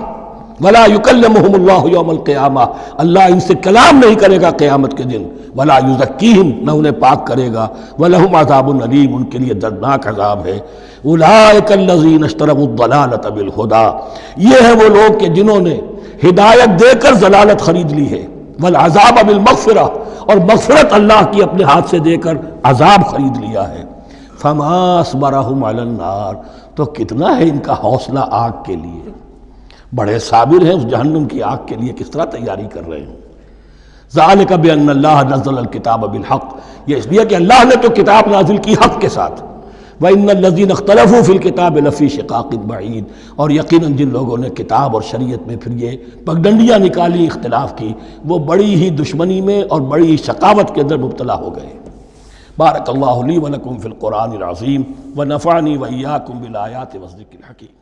ولا یکلمہم اللہ یوم القیامہ، اللہ ان سے کلام نہیں کرے گا قیامت کے دن۔ ولا یزکیہم، نہ انہیں پاک کرے گا۔ ولہم عذاب علیم، ان کے لیے دردناک عذاب ہے۔ اولئک الذین اشتروا الضلالۃ بالہدی، یہ ہیں وہ لوگ کہ جنہوں نے ہدایت دے کر ضلالت خرید لی ہے، والعذاب بالمغفرہ، اور مغفرت اللہ کی اپنے ہاتھ سے دے کر عذاب خرید لیا ہے۔ فما اصبرہم علی النار، تو کتنا ہے ان کا حوصلہ آگ کے لیے، بڑے صابر ہیں اس جہنم کی آگ کے لیے، کس طرح تیاری کر رہے ہیں۔ ذالک بان اللہ نزل الکتاب بالحق، یہ اس لیے کہ اللہ نے تو کتاب نازل کی حق کے ساتھ۔ وان الذین اختلفوا فی الکتاب لفی شقاق بعید، اور یقیناً جن لوگوں نے کتاب اور شریعت میں پھر یہ پگڈنڈیاں نکالی اختلاف کی، وہ بڑی ہی دشمنی میں اور بڑی ہی شقاوت کے اندر مبتلا ہو گئے۔ بارک اللہ لی ولکم فی القرآن العظیم ونفعنی وإیاکم بالآیات والذکر الحکیم۔